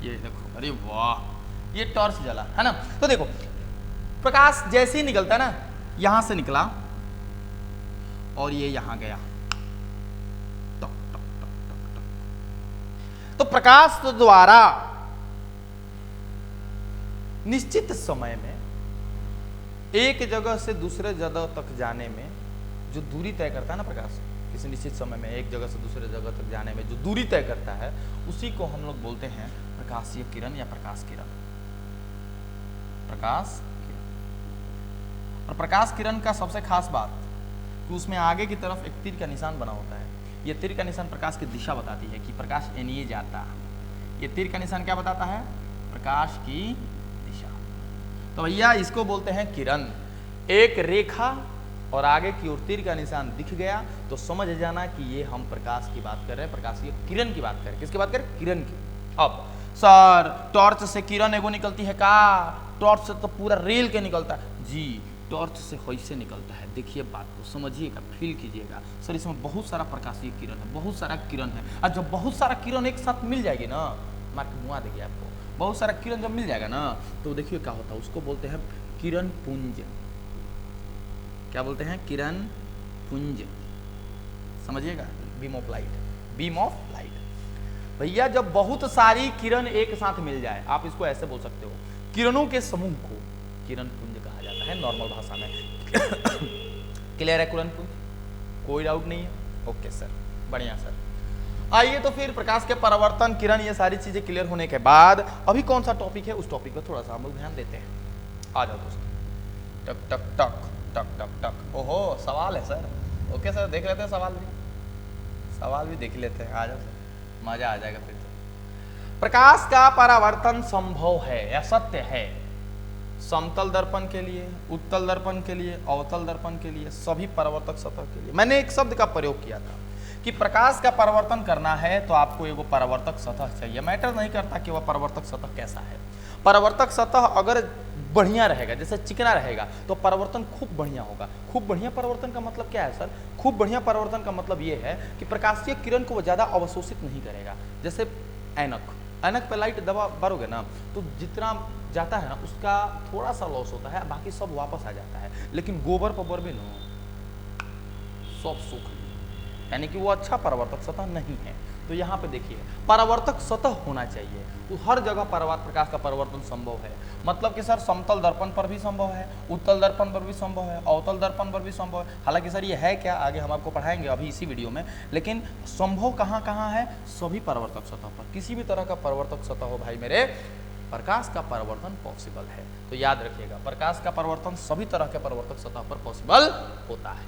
ये देखो, अरे वाह, ये टॉर्च जला है ना। तो देखो प्रकाश जैसे ही निकलता है ना, यहां से निकला और ये यहां गया, टक टक टक टक टक। तो प्रकाश द्वारा निश्चित समय में एक जगह से दूसरे जगह तक जाने में जो दूरी तय करता है ना प्रकाश, किसी निश्चित समय में एक जगह से दूसरे जगह तक जाने में जो दूरी तय करता है, उसी को हम लोग बोलते हैं प्रकाशीय किरण या प्रकाश किरण। प्रकाश किरण। और प्रकाश किरण का सबसे खास बात कि उसमें आगे की तरफ एक तीर का निशान बना होता है। यह तीर का निशान प्रकाश की दिशा बताती है कि प्रकाश एनिए जाता। यह तीर का निशान क्या बताता है? प्रकाश की दिशा। तो भैया इसको बोलते हैं किरण। एक रेखा और आगे की ओर तीर का निशान दिख गया तो समझ जाना कि ये हम प्रकाश की बात कर रहे हैं, प्रकाशीय किरण की बात कर रहे हैं। किसकी बात करें? किरण की। अब सर टॉर्च से किरण एगो निकलती है का? टॉर्च से तो पूरा रेल के निकलता है जी, टॉर्च से कैसे निकलता है देखिए, बात को समझिएगा, फील कीजिएगा। सर इसमें बहुत सारा प्रकाशीय किरण है, बहुत सारा किरण है, और जब बहुत सारा किरण एक साथ मिल जाएगी ना, मार के मुआ देगी आपको। बहुत सारा किरण जब मिल जाएगा ना तो देखिए क्या होता है, उसको बोलते हैं किरण पुंज। क्या बोलते हैं? किरण पुंज। समझिएगा, beam of light, beam of light. भैया जब बहुत सारी किरण एक साथ मिल जाए, आप इसको ऐसे बोल सकते हो, किरणों के समूह को किरण पुंज कहा जाता है नॉर्मल भाषा में। क्लियर है किरण पुंज? कोई डाउट नहीं है? ओके सर, बढ़िया सर। आइए तो फिर प्रकाश के परावर्तन, किरण, ये सारी चीजें क्लियर होने के बाद अभी कौन सा टॉपिक है, उस टॉपिक पर थोड़ा सा हम लोग ध्यान देते हैं। आ जाओ दोस्तों। टक टक टक टक टक टक। ओहो सवाल है सर। ओके सर, देख लेते हैं सवाल भी, सवाल भी देख लेते हैं। आ जाओ सर, मजा आ जाएगा फिर तो। प्रकाश का परावर्तन संभव है या सत्य है समतल दर्पण के लिए, उत्तल दर्पण के लिए, अवतल दर्पण के लिए, सभी परावर्तक सतह के लिए। मैंने एक शब्द का प्रयोग किया था कि प्रकाश का परावर्तन करना है तो आपको एगो परावर्तक सतह चाहिए। मैटर नहीं करता कि वह परावर्तक सतह कैसा है। परावर्तक सतह अगर बढ़िया रहेगा, जैसे चिकना रहेगा, तो परावर्तन खूब बढ़िया होगा। खूब बढ़िया परावर्तन का मतलब क्या है सर? खूब बढ़िया परावर्तन का मतलब ये है कि प्रकाशीय किरण को वो ज्यादा अवशोषित नहीं करेगा। जैसे ऐनक, ऐनक पे लाइट दबा मारोगे ना तो जितना जाता है ना उसका थोड़ा सा लॉस होता है, बाकी सब वापस आ जाता है। लेकिन गोबर पबर भी नो सब सूख, यानी कि वो अच्छा परावर्तक सतह नहीं है। तो यहाँ पे देखिए परावर्तक सतह होना चाहिए, तो हर जगह प्रकाश का परावर्तन संभव है। मतलब कि सर समतल दर्पण पर भी संभव है, उत्तल दर्पण पर भी संभव है, अवतल दर्पण पर भी संभव है। हालांकि सर ये है क्या, आगे हम आपको पढ़ाएंगे अभी इसी वीडियो में। लेकिन संभव कहाँ कहाँ है? सभी परावर्तक सतह पर। किसी भी तरह का परावर्तक सतह हो भाई मेरे, प्रकाश का परावर्तन पॉसिबल है। तो याद रखिएगा, प्रकाश का परावर्तन सभी तरह के परावर्तक सतह पर पॉसिबल होता है।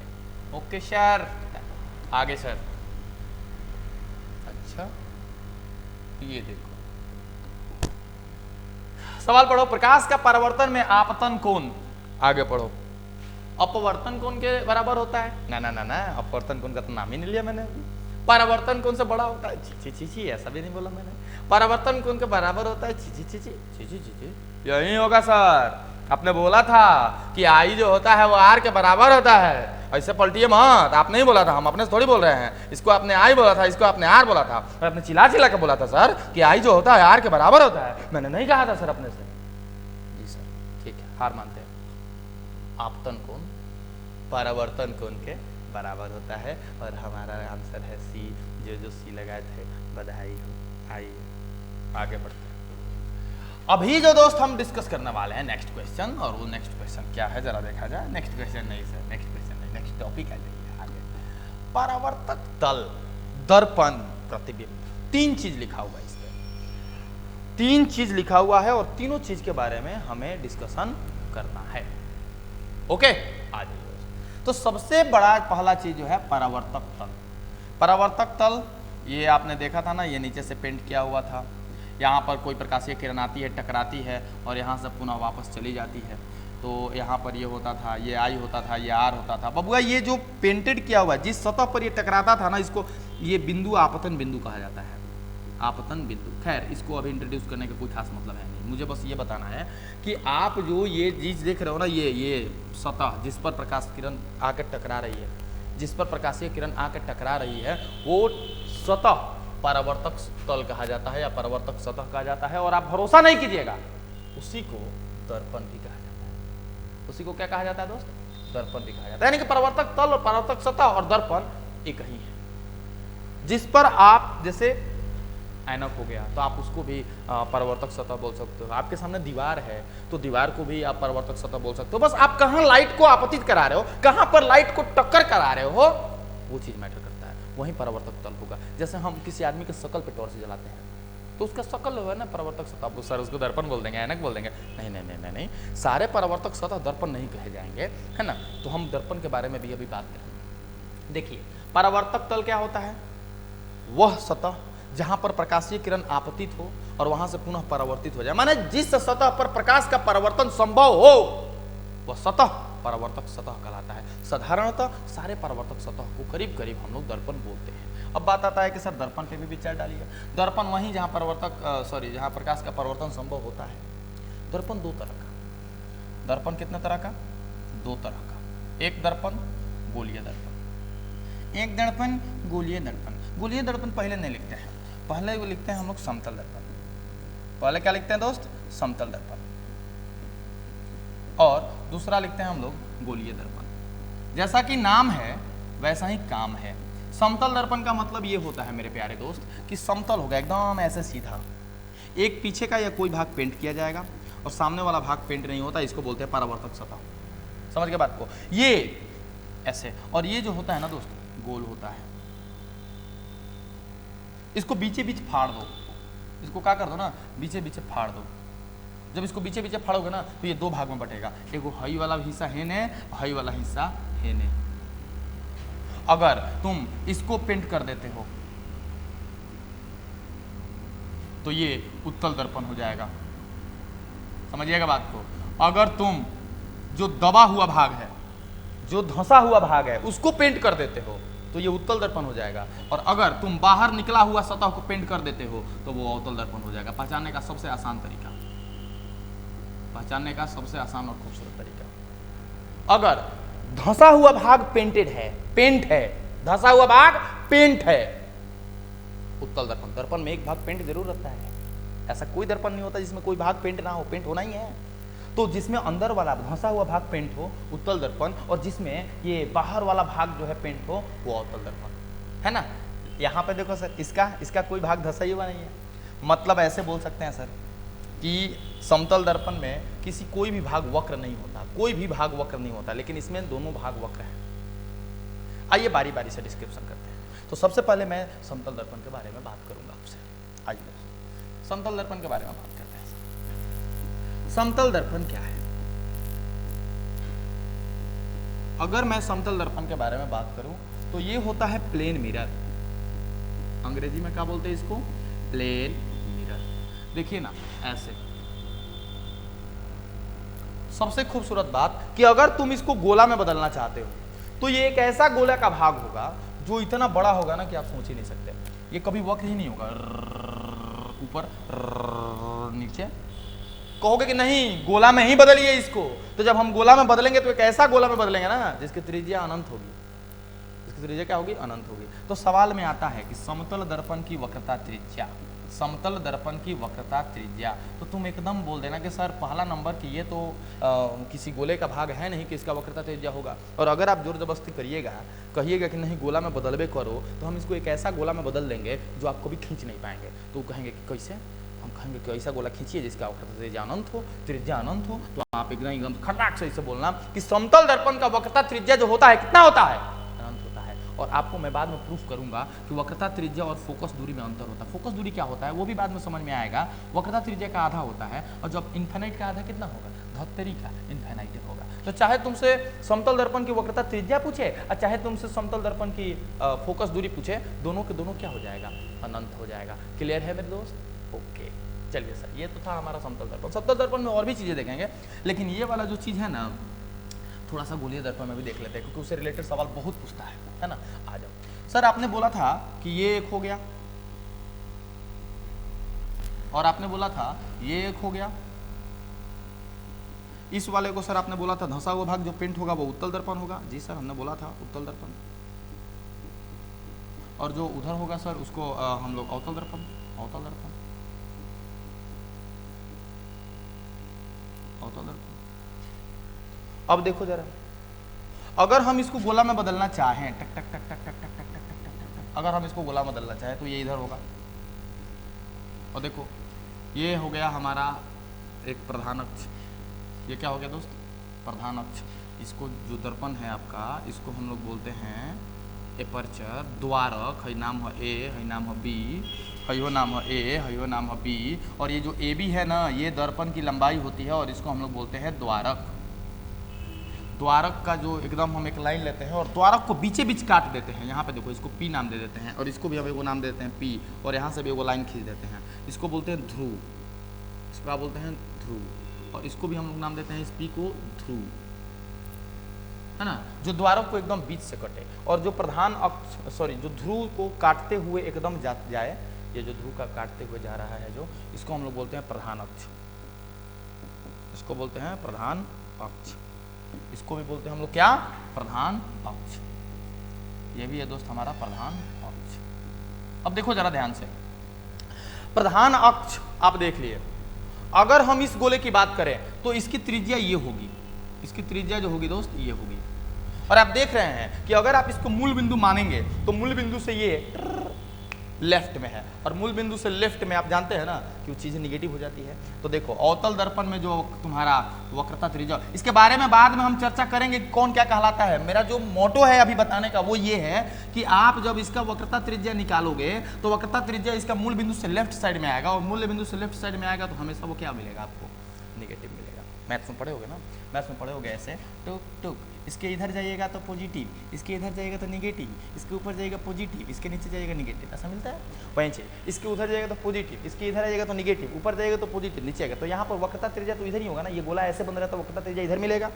ओके सर, आगे सर। अच्छा ये देखो सवाल पढ़ो, प्रकाश का परावर्तन में आपतन कोण, आगे पढ़ो, अपवर्तन कोण के बराबर होता है। ना ना ना ना, अपवर्तन कोण का तो नाम ही नहीं लिया मैंने। परावर्तन कोण से बड़ा होता है, ची ची ची, ऐसा भी नहीं बोला मैंने। परावर्तन कोण के बराबर होता है, ची ची ची ची ची ची ची, यही होगा सर। आपने बोला था कि आई जो होता है वो आर के बराबर होता है। ऐसे पलटिए मत, आप नहीं बोला था, हम अपने से थोड़ी बोल रहे हैं। इसको आपने आई बोला था, इसको आपने आर बोला था, और आपने चिल्ला चिल्ला के बोला था सर कि आई जो होता है आर के बराबर होता है। मैंने नहीं कहा था सर अपने से। जी सर ठीक है, हार मानते हैं। आपतन कोण परावर्तन कोण के बराबर होता है, और हमारा आंसर है सी। जो सी लगाए थे बधाई हो। आइए आगे बढ़ते हैं। अभी जो दोस्त हम डिस्कस करने वाले हैं नेक्स्ट क्वेश्चन, और वो नेक्स्ट क्वेश्चन क्या है जरा देखा जाए। नेक्स्ट क्वेश्चन नहीं सर, नेक्स्ट क्वेश्चन नहीं, नेक्स्ट टॉपिक आ जाइए आगे। परावर्तक तल, दर्पण, प्रतिबिंब, तीन चीज लिखा हुआ है इसमें, तीन चीज लिखा हुआ है, और तीनों चीज के बारे में हमें डिस्कशन करना है। ओके आ जाइए। तो सबसे बड़ा पहला चीज जो है परावर्तक तल। परावर्तक तल ये आपने देखा था ना, ये नीचे से पेंट किया हुआ था। यहाँ पर कोई प्रकाशीय किरण आती है, टकराती है, और यहाँ से पुनः वापस चली जाती है। तो यहाँ पर ये होता था, ये आई होता था, ये आर होता था। बबुआ ये जो पेंटेड किया हुआ है, जिस सतह पर ये टकराता था ना, इसको ये बिंदु आपतन बिंदु कहा जाता है। आपतन बिंदु। खैर इसको अभी इंट्रोड्यूस करने का कोई खास मतलब है नहीं, मुझे बस ये बताना है कि आप जो ये चीज देख रहे हो ना, ये सतह जिस पर प्रकाश किरण आकर टकरा रही है, जिस पर प्रकाशीय किरण आकर टकरा रही है, वो सतह परावर्तक तल कहा जाता है या परावर्तक सतह कहा जाता है। और आप भरोसा नहीं कीजिएगा, उसी को दर्पण भी कहा जाता है। उसी को क्या कहा जाता है दोस्त? दर्पण भी कहा जाता है। यानी कि परावर्तक तल और परावर्तक सतह और दर्पण एक ही है, जिस पर आप जैसे ऐनक हो गया तो आप उसको भी परावर्तक सतह बोल सकते हो। आपके सामने दीवार है तो दीवार को भी आप परावर्तक सतह बोल सकते हो। बस आप कहाँ लाइट को आपतित करा रहे हो, कहाँ पर लाइट को टक्कर करा रहे हो, वो चीज मैटर करता है, वही परावर्तक तल होगा। जैसे हम किसी आदमी के शकल पे टॉर्च जलाते हैं तो उसका शकल है ना परावर्तक सतह। आप सर उसको दर्पण बोल देंगे, ऐनक बोल देंगे, नहीं नहीं नहीं नहीं नहीं, सारे परावर्तक सतह दर्पण नहीं कहे जाएंगे, है ना। तो हम दर्पण के बारे में भी अभी बात करेंगे। देखिए, परावर्तक तल क्या होता है? वह सतह जहां पर प्रकाशीय किरण आपतित हो और वहां से पुनः परावर्तित हो जाए, माने जिस सतह पर प्रकाश का परावर्तन संभव हो वह सतह परावर्तक सतह कहलाता है। साधारणतः सारे परावर्तक सतह को करीब करीब हम लोग दर्पण बोलते हैं। अब बात आता है कि सर दर्पण पे भी विचार डालिए। दर्पण वहीं जहां जहां प्रकाश का परावर्तन संभव होता है। दर्पण दो तरह का, दर्पण कितने तरह का? दो तरह का। एक दर्पण गोलीय दर्पण, एक दर्पण गोलीय दर्पण। गोलीय दर्पण पहले नहीं लिखते हैं, पहले वो लिखते हैं हम लोग समतल दर्पण। पहले क्या लिखते हैं दोस्त? समतल दर्पण। और दूसरा लिखते हैं हम लोग गोलीय दर्पण। जैसा कि नाम है वैसा ही काम है। समतल दर्पण का मतलब ये होता है मेरे प्यारे दोस्त कि समतल होगा एकदम ऐसे सीधा, एक पीछे का या कोई भाग पेंट किया जाएगा और सामने वाला भाग पेंट नहीं होता, इसको बोलते हैं परावर्तक सतह। समझ गए बात को? ये ऐसे, और ये जो होता है ना दोस्त गोल होता है। इसको बीचे बीच फाड़ दो, इसको क्या कर दो ना, बीचे बीचे फाड़ दो। जब इसको बीचे बीचे फाड़ोगे ना तो ये दो भाग में बटेगा, एक हई वाला हिस्सा हेने, हई वाला हिस्सा हेने। अगर तुम इसको पेंट कर देते हो तो ये उत्तल दर्पण हो जाएगा। समझिएगा बात को? अगर तुम जो दबा हुआ भाग है, जो धंसा हुआ भाग है, उसको पेंट कर देते हो तो ये उत्तल दर्पण हो जाएगा। और अगर तुम बाहर निकला हुआ सतह को पेंट कर देते हो तो वो अवतल दर्पण हो जाएगा। पहचानने का सबसे आसान तरीका, पहचानने का सबसे आसान और खूबसूरत तरीका, अगर धंसा हुआ भाग पेंटेड है, पेंट है, धंसा हुआ भाग पेंट है, उत्तल दर्पण। दर्पण में एक भाग पेंट जरूर रहता है, ऐसा कोई दर्पण नहीं होता जिसमें कोई भाग पेंट ना हो, पेंट होना ही है। तो जिसमें अंदर वाला धंसा हुआ भाग पेंट हो उत्तल दर्पण, और जिसमें ये बाहर वाला भाग जो है पेंट हो वो अवतल दर्पण, है ना। यहाँ पे देखो सर, इसका कोई भाग धंसा हुआ नहीं है। मतलब ऐसे बोल सकते हैं सर कि समतल दर्पण में किसी कोई भी भाग वक्र नहीं होता, कोई भी भाग वक्र नहीं होता, लेकिन इसमें दोनों भाग वक्र हैं। आइए बारी बारी से डिस्क्रिप्शन करते हैं। तो सबसे पहले मैं समतल दर्पण के बारे में बात करूंगा आपसे। आइए समतल दर्पण के बारे में बात करते हैं। समतल दर्पण क्या है? अगर मैं समतल दर्पण के बारे में बात करूं तो ये होता है प्लेन मिरर। अंग्रेजी में क्या बोलते हैं इसको? Plane mirror. देखिए ना ऐसे। सबसे खूबसूरत बात कि अगर तुम इसको गोला में बदलना चाहते हो तो ये एक ऐसा गोला का भाग होगा जो इतना बड़ा होगा ना कि आप सोच ही नहीं सकते। ये कभी वक्र ही नहीं होगा, ऊपर नीचे। कहोगे कि नहीं गोला में ही बदलिए इसको, तो जब हम गोला में बदलेंगे तो एक ऐसा गोला में बदलेंगे ना जिसकी त्रिज्या अनंत होगी। जिसकी त्रिज्या क्या होगी? अनंत होगी। तो सवाल में आता है कि समतल दर्पण की वक्रता त्रिज्या, समतल दर्पण की वक्रता त्रिज्या। तो तुम एकदम बोल देना कि सर पहला नंबर कि ये तो किसी गोले का भाग है नहीं कि इसका वक्रता त्रिज्या होगा। और अगर आप जोर जबरदस्ती करिएगा, कहिएगा कि नहीं गोला में बदलबे करो, तो हम इसको एक ऐसा गोला में बदल देंगे जो आप कभी खींच नहीं पाएंगे। तो कहेंगे कि कैसे? हम कहेंगे कि ऐसा गोला खींचिए जिसका वक्रता त्रिज्या अनंत हो, त्रिज्या अनंत हो। तो आप एकदम खटाक से इसे बोलना कि समतल दर्पण का वक्रता त्रिज्या जो होता है कितना होता है? अनंत होता है। और आपको मैं बाद में प्रूफ करूंगा कि वक्रता त्रिज्या और फोकस दूरी में अंतर होता है। फोकस दूरी क्या होता है वो भी बाद में समझ में आएगा। वक्रता त्रिज्या का आधा होता है, और जब इन्फिनाइट का आधा कितना होगा? धत्तरी का इन्फिनाइट होगा। तो चाहे तुमसे समतल दर्पण की वक्रता त्रिज्या पूछे और चाहे तुमसे समतल दर्पण की फोकस दूरी पूछे, दोनों के दोनों क्या हो जाएगा? अनंत हो जाएगा। क्लियर है मेरे दोस्त? ओके, चलिए सर, ये तो था हमारा समतल दर्पण। समतल दर्पण में और भी चीजें देखेंगे, लेकिन ये वाला जो चीज है ना थोड़ा सा गोलीय दर्पण में भी देख लेते हैं, क्योंकि उससे रिलेटेड सवाल बहुत पूछता है ना। आ जाओ सर, आपने बोला था कि ये एक हो गया, और आपने बोला था ये एक हो गया। इस वाले को सर आपने बोला था धंसा हुआ भाग जो पेंट होगा वो उत्तल दर्पण होगा। जी सर, हमने बोला था उत्तल दर्पण। और जो उधर होगा सर उसको हम लोग अवतल दर्पण, अवतल दर्पण, अवतल दर्पण। अब देखो जरा, अगर हम इसको गोला में बदलना चाहें, टक टक टक टक टक टक टक टक टक टक टक, अगर हम इसको गोला में बदलना चाहें तो ये इधर होगा, और देखो ये हो गया हमारा एक प्रधान अक्ष। ये क्या हो गया दोस्त? प्रधान अक्ष। इसको जो दर्पण है आपका, इसको हम लोग बोलते हैं एपर्चर, द्वारक, है नाम है ए, है नाम है बी, हयो नाम है ए, हयो नाम है बी, और ये जो ए बी है ना, ये दर्पण की लंबाई होती है और इसको हम लोग बोलते हैं द्वारक। द्वारक का जो एकदम हम एक लाइन लेते हैं और द्वारक को बीचे बीच काट देते हैं। यहाँ पे देखो, इसको पी नाम दे देते हैं और इसको भी हम एगो नाम दे देते हैं पी, और यहाँ से भी एगो लाइन खींच देते हैं। इसको बोलते हैं ध्रुव, इसको क्या बोलते हैं? ध्रुव। और इसको भी हम लोग नाम देते हैं इस पी को ध्रुव, है ना, जो द्वारक को एकदम बीच से कटे। और जो प्रधान अक्ष, सॉरी, जो ध्रुव को काटते हुए एकदम जाए, ये जो ध्रुव का काटते हुए जा रहा है जो, इसको हम लोग बोलते हैं प्रधान अक्ष, इसको बोलते हैं प्रधान अक्ष। इसको भी बोलते हैं हम लोग क्या? प्रधान अक्ष। ये भी है दोस्त हमारा प्रधान अक्ष। अब देखो जरा ध्यान से, प्रधान अक्ष आप देख लिए, अगर हम इस गोले की बात करें तो इसकी त्रिज्या ये होगी, इसकी त्रिज्या जो होगी दोस्त ये होगी। और आप देख रहे हैं कि अगर आप इसको मूल बिंदु मानेंगे तो मूल बिंदु से ये लेफ्ट में है, और मूल बिंदु से लेफ्ट में आप जानते हैं ना कि वो चीजें निगेटिव हो जाती है। तो देखो अवतल दर्पण में जो तुम्हारा वक्रता त्रिज्या, इसके बारे में बाद में हम चर्चा करेंगे कौन क्या कहलाता है। मेरा जो मोटो है अभी बताने का वो ये है कि आप जब इसका वक्रता त्रिज्या निकालोगे तो वक्रता त्रिज्या इसका मूल बिंदु से लेफ्ट साइड में आएगा, और मूल बिंदु से लेफ्ट साइड में आएगा तो हमेशा वो क्या मिलेगा आपको? निगेटिव मिलेगा। मैथ्स में पढ़े होगे ना, मैथ्स में पढ़े होगे ऐसे टुक टुक, इसके इधर जाइएगा तो पॉजिटिव, इसके इधर जाएगा तो निगेटिव, इसके ऊपर जाएगा पॉजिटिव, इसके नीचे जाएगा निगेटिव, ऐसा मिलता है। वहीं से इसके उधर जाएगा तो पॉजिटिव, इसके इधर जाएगा तो निगेटिव, ऊपर जाएगा तो पॉजिटिव, नीचे आएगा तो यहाँ पर वक्रता त्रिज्या तो इधर ही होगा ना। ये गोला ऐसे बन रहा है तो वक्रता त्रिज्या इधर मिलेगा।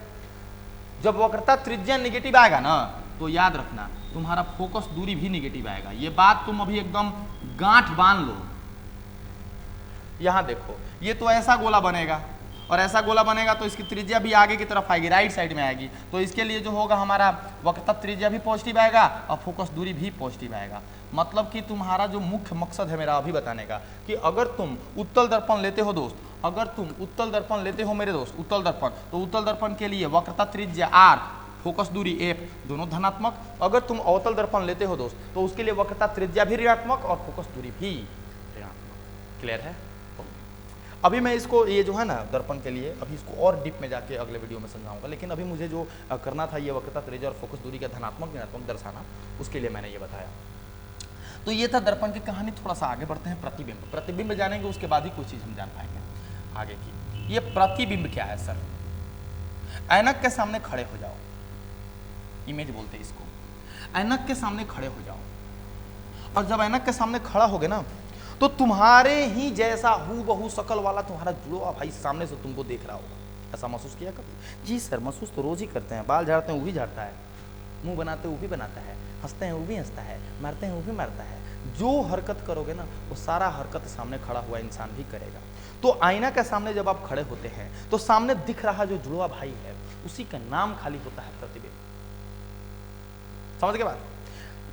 जब वक्रता त्रिज्या निगेटिव आएगा ना तो याद रखना तुम्हारा फोकस दूरी भी निगेटिव आएगा। ये बात तुम अभी एकदम गांठ बांध लो। यहां देखो, ये तो ऐसा गोला बनेगा, और ऐसा गोला बनेगा तो इसकी त्रिज्या भी आगे की तरफ आएगी, राइट साइड में आएगी। तो इसके लिए जो होगा हमारा वक्रता त्रिज्या भी पॉजिटिव आएगा और फोकस दूरी भी पॉजिटिव आएगा। मतलब कि तुम्हारा जो मुख्य मकसद है मेरा अभी बताने का, कि अगर तुम उत्तल दर्पण लेते हो दोस्त, अगर तुम उत्तल दर्पण लेते हो मेरे दोस्त, उत्तल दर्पण, तो उत्तल दर्पण के लिए वक्रता त्रिज्या r, फोकस दूरी f दोनों धनात्मक। अगर तुम अवतल दर्पण लेते हो दोस्त तो उसके लिए वक्रता त्रिज्या भी ऋणात्मक और फोकस दूरी भी ऋणात्मक। क्लियर है? अभी मैं इसको, ये जो है ना दर्पण के लिए, अभी इसको और डीप में जाके अगले वीडियो में समझाऊंगा, लेकिन अभी मुझे जो करना था ये वक्रता त्रिज्या और फोकस दूरी का धनात्मक ऋणात्मक दर्शाना, उसके लिए मैंने ये बताया। तो ये था दर्पण की कहानी। थोड़ा सा आगे बढ़ते हैं, प्रतिबिंब। प्रतिबिंब जानेंगे उसके बाद ही कुछ चीज हम जान पाएंगे आगे की। ये प्रतिबिंब क्या है सर? ऐनक के सामने खड़े हो जाओ, इमेज बोलते हैं इसको। ऐनक के सामने खड़े हो जाओ, और जब ऐनक के सामने खड़ा होगे ना तो तुम्हारे ही जैसा हूबहू शकल वाला तुम्हारा जुड़वा भाई सामने से तुमको देख रहा होगा। ऐसा महसूस किया कभी? जी सर, महसूस तो रोज ही करते हैं। बाल झाड़ते हैं वो भी झाड़ता है, मुंह बनाते हैं वो भी बनाता है, हंसते हैं वो भी हंसता है, मारते हैं वो भी मारता है। जो हरकत करोगे ना वो सारा हरकत सामने खड़ा हुआ इंसान भी करेगा। तो आईना के सामने जब आप खड़े होते हैं तो सामने दिख रहा जो जुड़वा भाई है उसी का नाम खाली होता है प्रतिबिंब। समझ के बाद,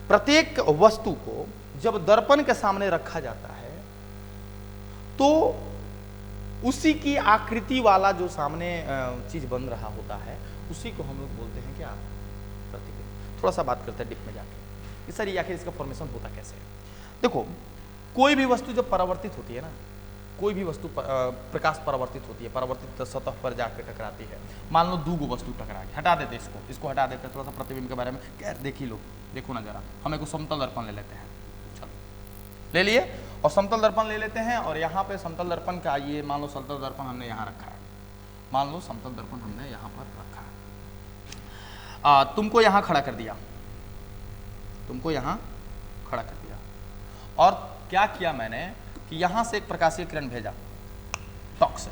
प्रत्येक वस्तु को जब दर्पण के सामने रखा जाता है तो उसी की आकृति वाला जो सामने चीज बन रहा होता है उसी को हम लोग बोलते हैं क्या? प्रतिबिंब। थोड़ा सा बात करते हैं डिप में जाके कि सर ये आखिर इसका फॉर्मेशन होता कैसे है। देखो, कोई भी वस्तु जब परावर्तित होती है ना, कोई भी वस्तु प्रकाश परावर्तित होती है, परावर्तित सतह पर जाकर टकराती है। मान लो दो वस्तु टकरा गई, हटा देते इसको हटा देते, थोड़ा सा प्रतिबिंब के बारे में देख ही लो। देखो ना जरा, हम एक समतल दर्पण ले लेते हैं, चलो ले लिए, और समतल दर्पण ले लेते हैं, और यहाँ पे समतल दर्पण का ये मान लो समतल दर्पण हमने यहाँ रखा है, मान लो समतल दर्पण हमने यहाँ पर रखा है। तुमको यहाँ खड़ा कर दिया, तुमको यहाँ खड़ा कर दिया, और क्या किया मैंने कि यहाँ से एक प्रकाशीय किरण भेजा, टॉक से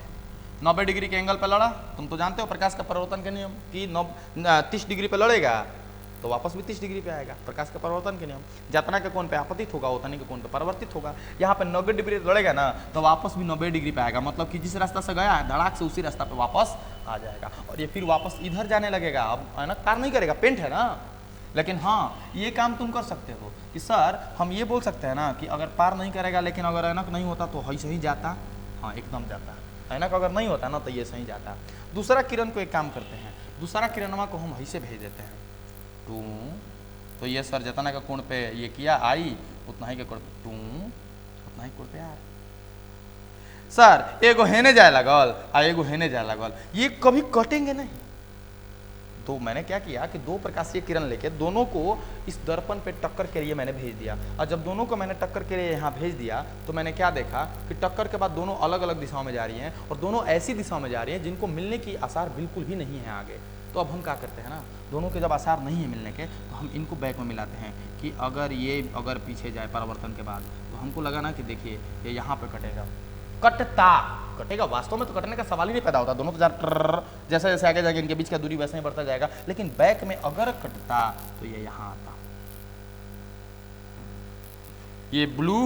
90 डिग्री के एंगल पर लड़ा। तुम तो जानते हो प्रकाश का परावर्तन के नियम कि 30 डिग्री पे लड़ेगा तो वापस भी 30 डिग्री पे आएगा। प्रकाश का परावर्तन के नियम, जितना के कोण पे आपतित होगा उतने के कोण पे परावर्तित होगा। यहाँ पे 90 डिग्री लड़ेगा ना तो वापस भी 90 डिग्री पे आएगा। मतलब कि जिस रास्ता से गया है धड़ाक से उसी रास्ता पे वापस आ जाएगा, और ये फिर वापस इधर जाने लगेगा। अब है ना, कार नहीं करेगा, पेंट है ना, लेकिन हाँ ये काम तुम कर सकते हो कि सर हम ये बोल सकते हैं ना कि अगर पार नहीं करेगा लेकिन अगर ऐनक नहीं होता तो ऐसे ही जाता, हाँ एकदम जाता, ऐनक अगर नहीं होता ना तो ये सही जाता। दूसरा किरण को एक काम करते हैं, दूसरा किरणवा को हम ऐसे भेज देते हैं टू, तो ये सर जितना का कोण पे ये किया आई उतना ही के कोण पे टू, उतना ही कोण पे यार सर एगो हेने जाए लगल आ एगो हेने जाए लगल, ये कभी कटेंगे नहीं। तो मैंने क्या किया कि दो प्रकाशीय किरण लेके दोनों को इस दर्पण पे टक्कर के लिए मैंने भेज दिया, और जब दोनों को मैंने टक्कर के लिए यहाँ भेज दिया तो मैंने क्या देखा कि टक्कर के बाद दोनों अलग अलग दिशाओं में जा रही हैं, और दोनों ऐसी दिशाओं में जा रही हैं जिनको मिलने की आसार बिल्कुल भी नहीं है आगे। तो अब हम क्या करते हैं ना, दोनों के जब आसार नहीं है मिलने के तो हम इनको बैक में मिलाते हैं कि अगर पीछे जाए परावर्तन के बाद, तो हमको लगा ना कि देखिए ये यहाँ पे कटेगा, कटेगा, वास्तव में तो कटने का सवाल ही नहीं पैदा होता, दोनों तो जैसे जैसे आगे जाके इनके बीच का दूरी वैसे ही बढ़ता जाएगा, लेकिन बैक में अगर कटता तो ये यहां आता, ये ब्लू,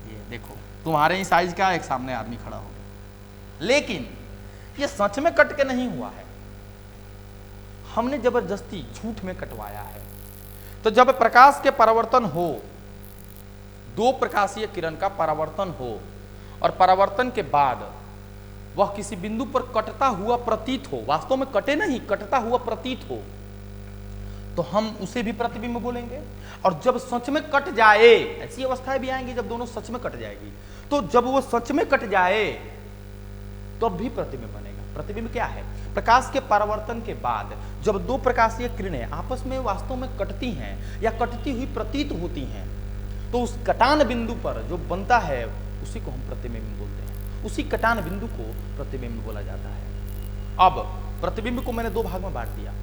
ये देखो तुम्हारे ही साइज का एक सामने आदमी खड़ा हो गया, लेकिन ये सच में कट के नहीं हुआ है, हमने जबरदस्ती झूठ में कटवाया है। तो जब प्रकाश के परावर्तन हो, दो प्रकाशीय किरण का परावर्तन हो और परावर्तन के बाद वह किसी बिंदु पर कटता हुआ प्रतीत हो, वास्तव में कटे नहीं, कटता हुआ प्रतीत हो, तो हम उसे भी प्रतिबिंब बोलेंगे। और जब सच में कट जाए, ऐसी अवस्थाएं भी आएंगी जब दोनों सच में कट जाएगी, तो जब वो सच में कट जाए तब भी प्रतिबिंब बनेगा। प्रतिबिंब क्या है? प्रकाश के परावर्तन के बाद जब दो प्रकाशीय किरणें आपस में वास्तव में कटती हैं या कटती हुई प्रतीत होती हैं, तो उस कटान बिंदु पर जो बनता है उसी को हम प्रतिबिंब बोलते हैं, उसी कटान बिंदु को प्रतिबिंब बोला जाता है। अब प्रतिबिंब को मैंने दो भाग में बांट दिया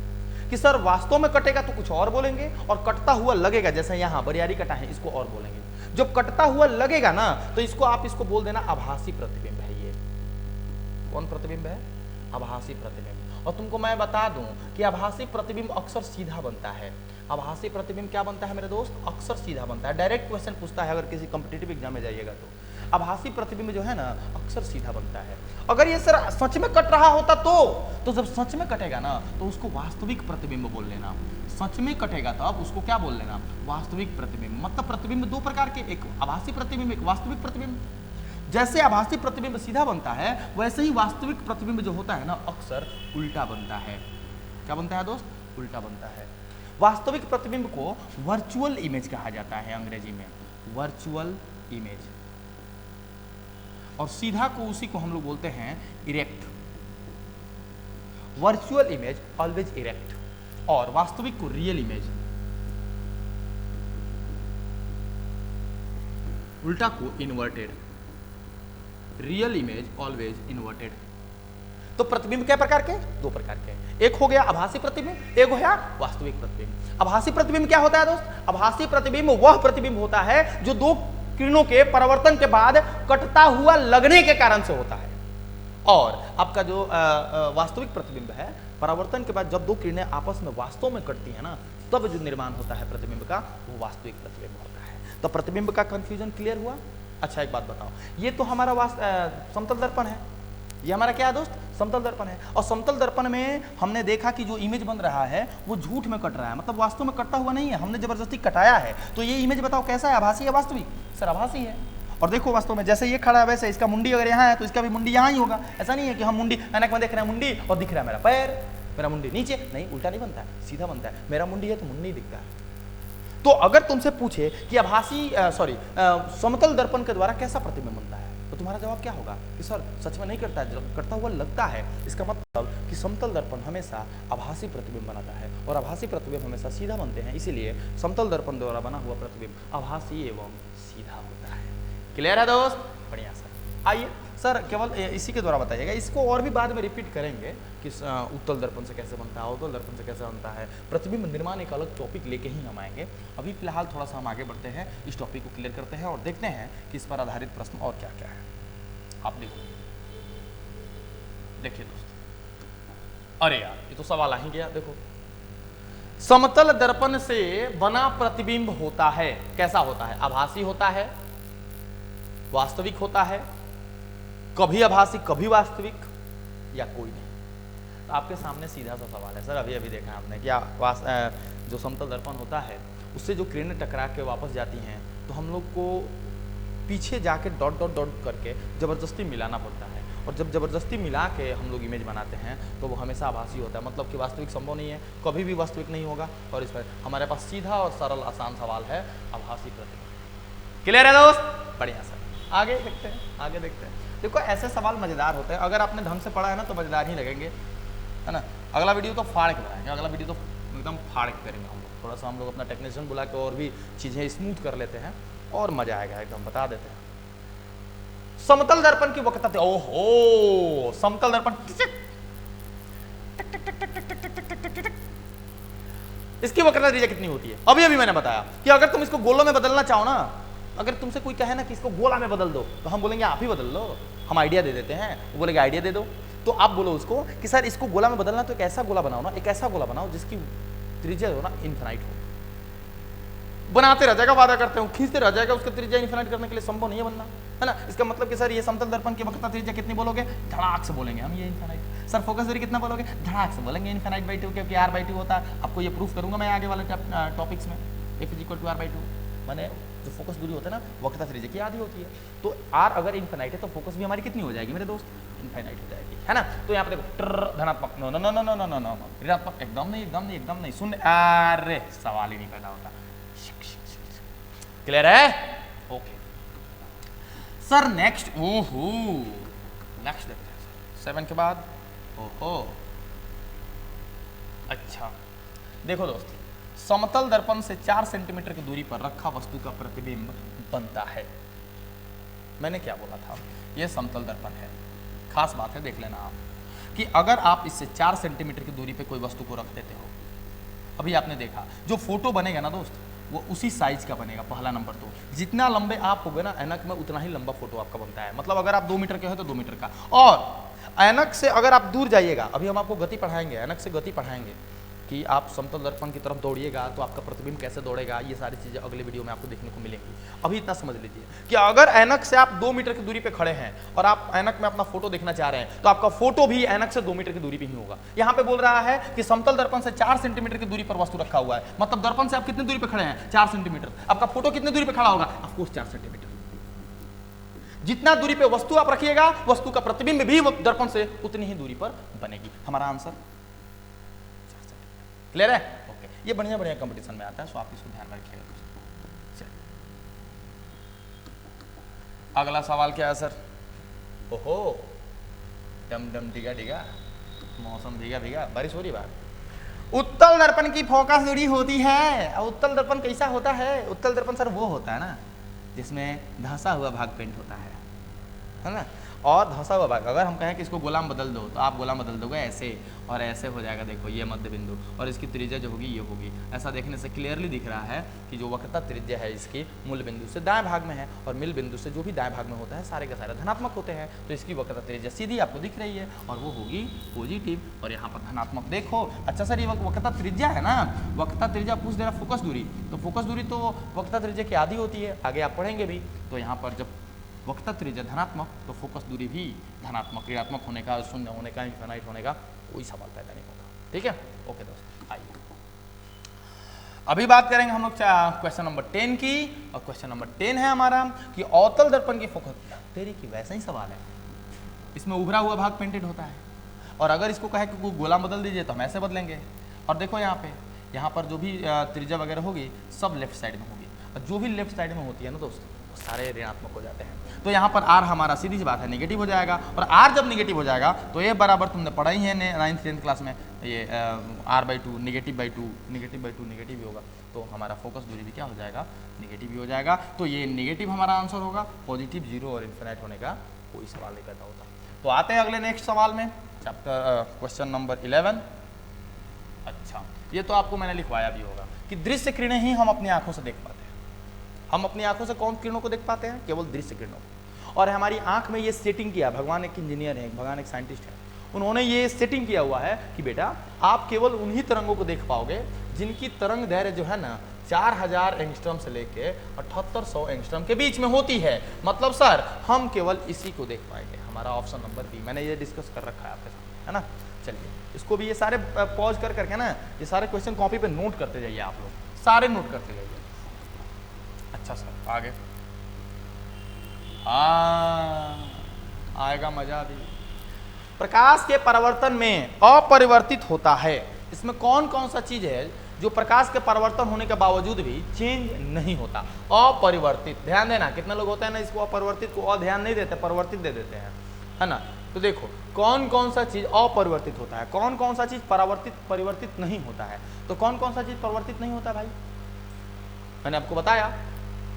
कि सर वास्तव में कटेगा तो कुछ और बोलेंगे, और कटता हुआ लगेगा जैसे यहां बरियारी कटा है इसको और बोलेंगे। जब कटता हुआ लगेगा ना तो इसको बोल देना आभासी प्रतिबिंब है। ये कौन प्रतिबिंब है? आभासी प्रतिबिंब। और तुमको मैं बता दूं कि आभासी प्रतिबिंब अक्सर सीधा बनता है। आभासी प्रतिबिंब क्या बनता है मेरे दोस्त? अक्सर सीधा बनता है। डायरेक्ट क्वेश्चन पूछता है अगर किसी कॉम्पिटिटिव एग्जाम में जाइएगा तो आभासी प्रतिबिंब जो है ना अक्सर सीधा बनता है। अगर ये सर सच में कट रहा होता तो जब सच में कटेगा ना तो उसको वास्तविक प्रतिबिंब बोल लेना। सच में कटेगा तब उसको क्या बोल लेना? वास्तविक प्रतिबिंब। मतलब प्रतिबिंब दो प्रकार के, एक आभासी प्रतिबिंब, एक वास्तविक प्रतिबिंब। जैसे आभासी प्रतिबिंब सीधा बनता है वैसे ही वास्तविक प्रतिबिंब जो होता है ना अक्सर उल्टा बनता है। क्या बनता है दोस्त? उल्टा बनता है। वास्तविक प्रतिबिंब को वर्चुअल इमेज कहा जाता है अंग्रेजी में, वर्चुअल इमेज। और सीधा को उसी को हम लोग बोलते हैं erect. Virtual image always erect, और वास्तविक को रियल इमेज, उल्टा को inverted. Real image always inverted. तो प्रतिबिंब क्या प्रकार के? दो प्रकार के। एक हो गया आभासी प्रतिबिंब, एक हो गया वास्तविक प्रतिबिंब। आभासी प्रतिबिंब क्या होता है दोस्त? आभासी प्रतिबिंब वह प्रतिबिंब होता है जो दो किरणों के परावर्तन के बाद कटता हुआ लगने के कारण से होता है। और आपका जो वास्तविक प्रतिबिंब है, परावर्तन के बाद जब दो किरणें आपस में वास्तव में कटती है ना तब जो निर्माण होता है प्रतिबिंब का, वो वास्तविक प्रतिबिंब होता है। तो प्रतिबिंब का कंफ्यूजन क्लियर हुआ? अच्छा एक बात बताओ, ये तो हमारा समतल दर्पण है, ये हमारा क्या है दोस्त? समतल दर्पण है। और समतल दर्पण में हमने देखा कि जो इमेज बन रहा है वो झूठ में कट रहा है, मतलब वास्तव में कटता हुआ नहीं है, हमने जबरदस्ती कटाया है। तो ये इमेज बताओ कैसा है? आभासी या वास्तविक? सर आभासी है। और देखो वास्तव में जैसे ये खड़ा है वैसे इसका मुंडी अगर यहाँ है तो इसका भी मुंडी यहाँ ही होगा। ऐसा नहीं है कि हम मुंडी ऐनक में देख रहे हैं मुंडी और दिख रहा है मेरा पैर, मेरा मुंडी नीचे, नहीं, उल्टा नहीं बनता है, सीधा बनता है। मेरा मुंडी है तो मुंडी दिखता है। तो अगर तुमसे पूछे कि आभासी समतल दर्पण के द्वारा कैसा प्रतिबिंब बनता है तो तुम्हारा जवाब क्या होगा? कि सर सच में नहीं करता है, करता हुआ लगता है। इसका मतलब कि समतल दर्पण हमेशा आभासी प्रतिबिंब बनाता है, और आभासी प्रतिबिंब हमेशा सीधा बनते हैं, इसीलिए समतल दर्पण द्वारा बना हुआ प्रतिबिंब आभासी एवं सीधा होता है। क्लियर है दोस्त? बढ़िया सर। आइए सर केवल इसी के द्वारा बताइएगा, इसको और भी बाद में रिपीट करेंगे कि उत्तल दर्पण से कैसे बनता है, अवतल दर्पण से कैसे बनता है। प्रतिबिंब निर्माण एक अलग टॉपिक लेके ही हम आएंगे। अभी फिलहाल थोड़ा सा हम आगे बढ़ते हैं, इस टॉपिक को क्लियर करते हैं और देखते हैं कि इस पर आधारित प्रश्न और क्या क्या है। आप देखिए दोस्त, अरे यार ये तो सवाल आ ही गया। देखो, समतल दर्पण से बना प्रतिबिंब होता है, कैसा होता है? आभासी होता है, वास्तविक होता है, कभी आभासी कभी वास्तविक, या कोई नहीं। आपके सामने सीधा सा सवाल है सर, अभी अभी देखा हमने कि जो समतल दर्पण होता है उससे जो किरणें टकरा के वापस जाती हैं तो हम लोग को पीछे जाके डॉट डॉट डॉट करके ज़बरदस्ती मिलाना पड़ता है, और जब ज़बरदस्ती मिला के हम लोग इमेज बनाते हैं तो वो हमेशा आभासी होता है, मतलब कि वास्तविक संभव नहीं है, कभी भी वास्तविक नहीं होगा। और इस पर हमारे पास सीधा और सरल आसान सवाल है, आभासी प्रतिबिंब। क्लियर है दोस्त? बढ़िया सर, आगे देखते हैं, आगे देखते हैं। देखो ऐसे सवाल मज़ेदार होते हैं, अगर आपने ढंग से पढ़ा है ना तो मज़ेदार ही लगेंगे, है ना। अगला वीडियो तो फाड़ के बनाएंगे, अगला वीडियो तो एकदम फाड़ के करेंगे हम लोग, थोड़ा सा हम लोग अपना टेक्नीशियन बुला के और भी चीज़ें स्मूथ कर लेते हैं और मज़ा आएगा, एकदम बता देते हैं। समतल दर्पण की वक्रता, ओहो समतल दर्पण, इसकी वक्रता त्रिज्या कितनी होती है? अभी अभी मैंने बताया कि अगर तुम इसको गोलों में बदलना चाहो ना, अगर तुमसे कोई कहे ना कि इसको गोला में बदल दो तो हम बोलेंगे आप ही बदल लो, हम आइडिया दे देते हैं, वो बोलेंगे आइडिया दे दो। तो आप बोलो उसको कि सर इसको गोला में बदलना तो एक ऐसा गोला बनाओ ना, एक ऐसा गोला बनाओ जिसकी त्रिज्या हो ना इनफिनाइट हो। बनाते रह जाएगा, वादा करते हो, खींचते रह जाएगा, उसका त्रिज्या इनफिनाइट करने के लिए संभव नहीं है बनना, है ना। इसका मतलब कि सर ये समतल दर्पण की वक्रता त्रिज्या कितनी बोलोगे? धड़ाक से बोलेंगे हम ये इनफिनाइट। सर फोकस दूरी कितना बोलोगे? धड़ाक से बोलेंगे इनफिनाइट बाई 2, क्योंकि r बाई 2 होता है। आपको ये प्रूफ करूंगा मैं आगे वाले टॉपिक्स में, f equal to r by 2, माने जो फोकस दूरी होता है ना वक्रता त्रिज्या की आधी होती है। तो r अगर इनफिनाइट है तो फोकस भी हमारी कितनी हो जाएगी मेरे दोस्त? इनफिनाइट हो जाएगी, है ना। तो यहाँ पे देखो धनात्मक, no no no no no no no no, ऋणात्मक एकदम नहीं, एकदम नहीं, एकदम नहीं, शून्य, अरे सवाल ही नहीं पैदा होता। क्लियर है? ओके सर नेक्स्ट, ओहो नेक्स्ट देखते हैं 7 के बाद। ओहो अच्छा देखो दोस्त, समतल दर्पण से 4 सेंटीमीटर की दूरी पर रखा वस्तु का प्रतिबिंब बनता है। मैंने क्या बोला था? यह समतल दर्पण है। खास बात है, देख लेना आप कि अगर आप इससे 4 सेंटीमीटर की दूरी पे कोई वस्तु को रख देते हो, अभी आपने देखा जो फोटो बनेगा ना दोस्त वो उसी साइज का बनेगा। पहला नंबर तो जितना लंबे आप हो गए ना ऐनक में उतना ही लंबा फोटो आपका बनता है। मतलब अगर आप 2 मीटर के हो तो 2 मीटर का, और ऐनक से अगर आप दूर जाइएगा, अभी हम आपको गति पढ़ाएंगे, ऐनक से गति पढ़ाएंगे कि आप समतल दर्पण की तरफ दौड़िएगा तो आपका प्रतिबिंब कैसे दौड़ेगा, ये सारी चीज़ें अगले वीडियो में आपको देखने को मिलेंगी। अभी इतना समझ लीजिए कि अगर ऐनक से आप 2 मीटर की दूरी पे खड़े हैं और आप ऐनक में अपना फोटो देखना चाह रहे हैं तो आपका फोटो भी ऐनक से 2 मीटर की दूरी पे ही होगा। यहाँ पे बोल रहा है कि समतल दर्पण से 4 सेंटीमीटर की दूरी पर वस्तु रखा हुआ है, मतलब दर्पण से आप कितनी दूरी पे खड़े हैं? 4 सेंटीमीटर। आपका फोटो कितनी दूरी पे खड़ा होगा? Of course 4 centimetre. जितना दूरी पे वस्तु आप रखिएगा वस्तु का प्रतिबिंब भी दर्पण से उतनी ही दूरी पर बनेगी। हमारा आंसर क्लियर है? ओके, ये बढ़िया बढ़िया कंपटीशन में आता है, सो आप इसको ध्यान में रखिएगा। अगला सवाल क्या है सर? ओहो डम डम डिगा डिगा, मौसम भीगा भीगा, बारिश हो रही बात। उत्तल दर्पण की फोकस दूरी होती है। उत्तल दर्पण कैसा होता है? उत्तल दर्पण सर वो होता है ना जिसमें धंसा हुआ भाग पेंट होता है ना। और धंसा हुआ भाग, अगर हम कहें कि इसको गोला में बदल दो तो आप गोला बदल दोगे ऐसे और ऐसे हो जाएगा। देखो ये मध्य बिंदु और इसकी त्रिज्या जो होगी ये होगी। ऐसा देखने से क्लियरली दिख रहा है कि जो वक्रता त्रिज्या है इसकी मूल बिंदु से दाएं भाग में है और मिल बिंदु से जो भी दाएं भाग में होता है सारे के सारे धनात्मक होते हैं। तो इसकी वक्रता त्रिज्या सीधी आपको दिख रही है और वो होगी पॉजिटिव और यहाँ पर धनात्मक। देखो अच्छा सर ये वक्रता त्रिज्या है ना, वक्रता त्रिज्या पूछ दे रहा फोकस दूरी, तो फोकस दूरी तो वक्रता त्रिज्या की आधी होती है, आगे आप पढ़ेंगे भी। तो यहाँ पर जब वक्रता त्रिज्या धनात्मक तो फोकस दूरी भी धनात्मक, ऋणात्मक होने का, शून्य होने का, इनफिनाइट होने का कोई सवाल पैदा नहीं होगा। ठीक है? ओके दोस्त आइए अभी बात करेंगे हम लोग क्वेश्चन नंबर 10 की। और क्वेश्चन नंबर 10 है हमारा कि अवतल दर्पण की फोकस, तेरी की वैसा ही सवाल है, इसमें उभरा हुआ भाग पेंटेड होता है और अगर इसको कहे कि कोई गोला बदल दीजिए तो हम ऐसे बदलेंगे। और देखो यहाँ पर जो भी त्रिज्या वगैरह होगी सब लेफ्ट साइड में होगी और जो भी लेफ्ट साइड में होती है ना दोस्तों सारे ऋणात्मक हो जाते हैं। तो यहाँ पर r हमारा सीधी सी बात है नेगेटिव हो जाएगा और r जब नेगेटिव हो जाएगा तो ये बराबर तुमने पढ़ा ही है 9th 10th क्लास में, ये r/2 नेगेटिव बाई 2 नेगेटिव ही होगा। तो हमारा फोकस दूरी भी क्या हो जाएगा? नेगेटिव ही हो जाएगा। तो ये नेगेटिव हमारा आंसर होगा, पॉजिटिव 0 और इन्फिनाइट होने का कोई सवाल नहीं पैदा होता। तो आते हैं अगले नेक्स्ट सवाल में, चैप्टर क्वेश्चन नंबर 11। अच्छा ये तो आपको मैंने लिखवाया भी होगा कि दृश्य किरणें ही हम अपनी आंखों से देख पाते हैं। हम अपनी आंखों से कौन किरणों को देख पाते हैं? केवल दृश्य किरणों को। और हमारी आंख में ये सेटिंग किया, भगवान एक इंजीनियर है, भगवान एक साइंटिस्ट है, उन्होंने ये सेटिंग किया हुआ है कि बेटा आप केवल उन्हीं तरंगों को देख पाओगे जिनकी तरंग दैर्घ्य जो है ना 4000 एंगस्ट्रॉम से लेके 7800 एंगस्ट्रॉम के बीच में होती है। मतलब सर हम केवल इसी को देख पाएंगे। हमारा ऑप्शन नंबर बी, मैंने ये डिस्कस कर रखा है आपके साथ, है ना। चलिए इसको भी ये सारे पॉज कर करके ना ये सारे क्वेश्चन कॉपी पे नोट करते जाइए आप लोग, सारे नोट करते जाइए। अच्छा सर आगे, हाँ आएगा मजा अभी। प्रकाश के परावर्तन में अपरिवर्तित होता है, इसमें कौन कौन सा चीज है जो प्रकाश के परिवर्तन होने के बावजूद भी चेंज नहीं होता? अपरिवर्तित, ध्यान देना, कितने लोग होते हैं ना इसको अपरिवर्तित को ध्यान नहीं देते, परिवर्तित दे देते हैं, है ना। तो देखो कौन कौन सा चीज अपरिवर्तित होता है, कौन कौन सा चीज परिवर्तित नहीं होता है। तो कौन कौन सा चीज परिवर्तित नहीं होता भाई, मैंने आपको बताया,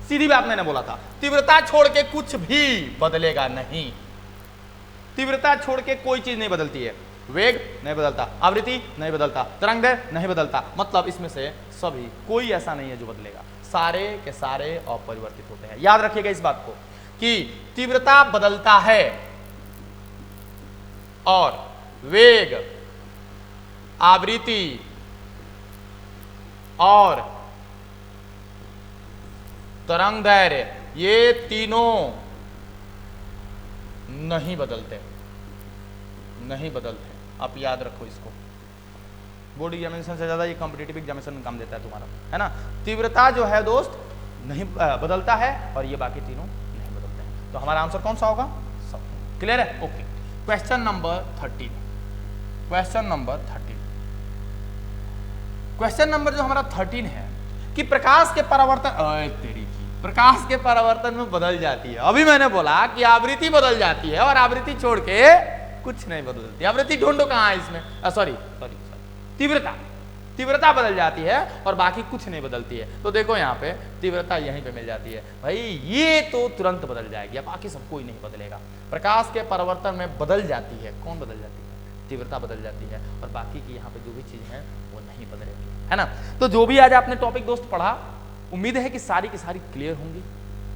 सीधी बात मैंने बोला था, तीव्रता छोड़ के कुछ भी बदलेगा नहीं, तीव्रता छोड़ के कोई चीज नहीं बदलती है, वेग नहीं बदलता, आवृत्ति नहीं बदलता, तरंगदैर्घ्य नहीं बदलता, मतलब इसमें से सभी कोई ऐसा नहीं है जो बदलेगा, सारे के सारे अपरिवर्तित होते हैं। याद रखिएगा इस बात को कि तीव्रता बदलता है और वेग, आवृत्ति और तरंगदैर्घ्य ये तीनों नहीं बदलते, नहीं बदलते। आप याद रखो इसको, बोर्ड एग्जामिनेशन से ज्यादा ये कॉम्पिटिटिव एग्जामिनेशन में काम देता है तुम्हारा, है ना। तीव्रता जो है दोस्त नहीं बदलता है और ये बाकी तीनों नहीं बदलते हैं। तो हमारा आंसर कौन सा होगा? सब। क्लियर है? Okay. Question number 13, question number 13, question number जो हमारा 13 है कि प्रकाश के परावर्तन, तेरी की प्रकाश के परावर्तन में बदल जाती है। अभी मैंने बोला कि आवृत्ति बदल जाती है और आवृत्ति छोड़ के कुछ नहीं बदलती। आवृत्ति ढूंढो कहाँ है इसमें, सॉरी तीव्रता बदल जाती है और बाकी कुछ नहीं बदलती है। तो देखो यहाँ पे तीव्रता यहीं पे मिल जाती है भाई, ये तो तुरंत बदल जाएगी, बाकी सब कोई नहीं बदलेगा। प्रकाश के परिवर्तन में बदल जाती है, कौन बदल जाती है? तीव्रता बदल जाती है और बाकी की यहाँ पे जो भी चीज है वो नहीं बदलेगी, है ना। तो जो भी आज आपने टॉपिक दोस्त पढ़ा, उम्मीद है कि सारी की सारी क्लियर होंगी,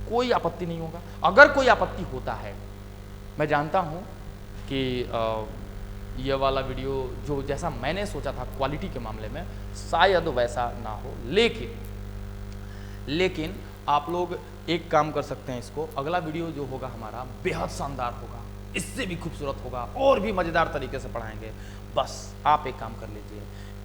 कोई आपत्ति नहीं होगा। अगर कोई आपत्ति होता है, मैं जानता हूं कि ये वाला वीडियो जो जैसा मैंने सोचा था क्वालिटी के मामले में शायद वैसा ना हो, लेकिन आप लोग एक काम कर सकते हैं, इसको अगला वीडियो जो होगा हमारा बेहद शानदार होगा, इससे भी खूबसूरत होगा और भी मजेदार तरीके से पढ़ाएंगे। बस आप एक काम कर लीजिए,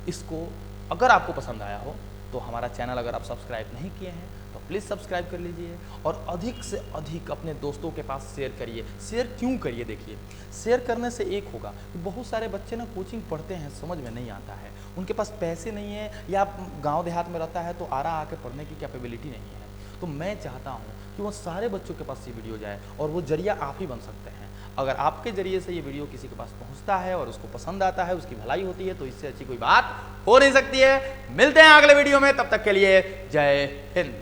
इसको अगर आपको पसंद आया हो तो हमारा चैनल अगर आप सब्सक्राइब नहीं किए हैं तो प्लीज़ सब्सक्राइब कर लीजिए और अधिक से अधिक अपने दोस्तों के पास शेयर करिए। शेयर क्यों करिए? देखिए, शेयर करने से एक होगा कि बहुत सारे बच्चे ना कोचिंग पढ़ते हैं, समझ में नहीं आता है, उनके पास पैसे नहीं है या गांव देहात में रहता है तो आरा आके पढ़ने की कैपेबिलिटी नहीं है। तो मैं चाहता हूँ कि वो सारे बच्चों के पास ये वीडियो जाए और वो जरिया आप ही बन सकते हैं। अगर आपके जरिए से ये वीडियो किसी के पास पहुंचता है और उसको पसंद आता है, उसकी भलाई होती है, तो इससे अच्छी कोई बात हो नहीं सकती है। मिलते हैं अगले वीडियो में, तब तक के लिए जय हिंद।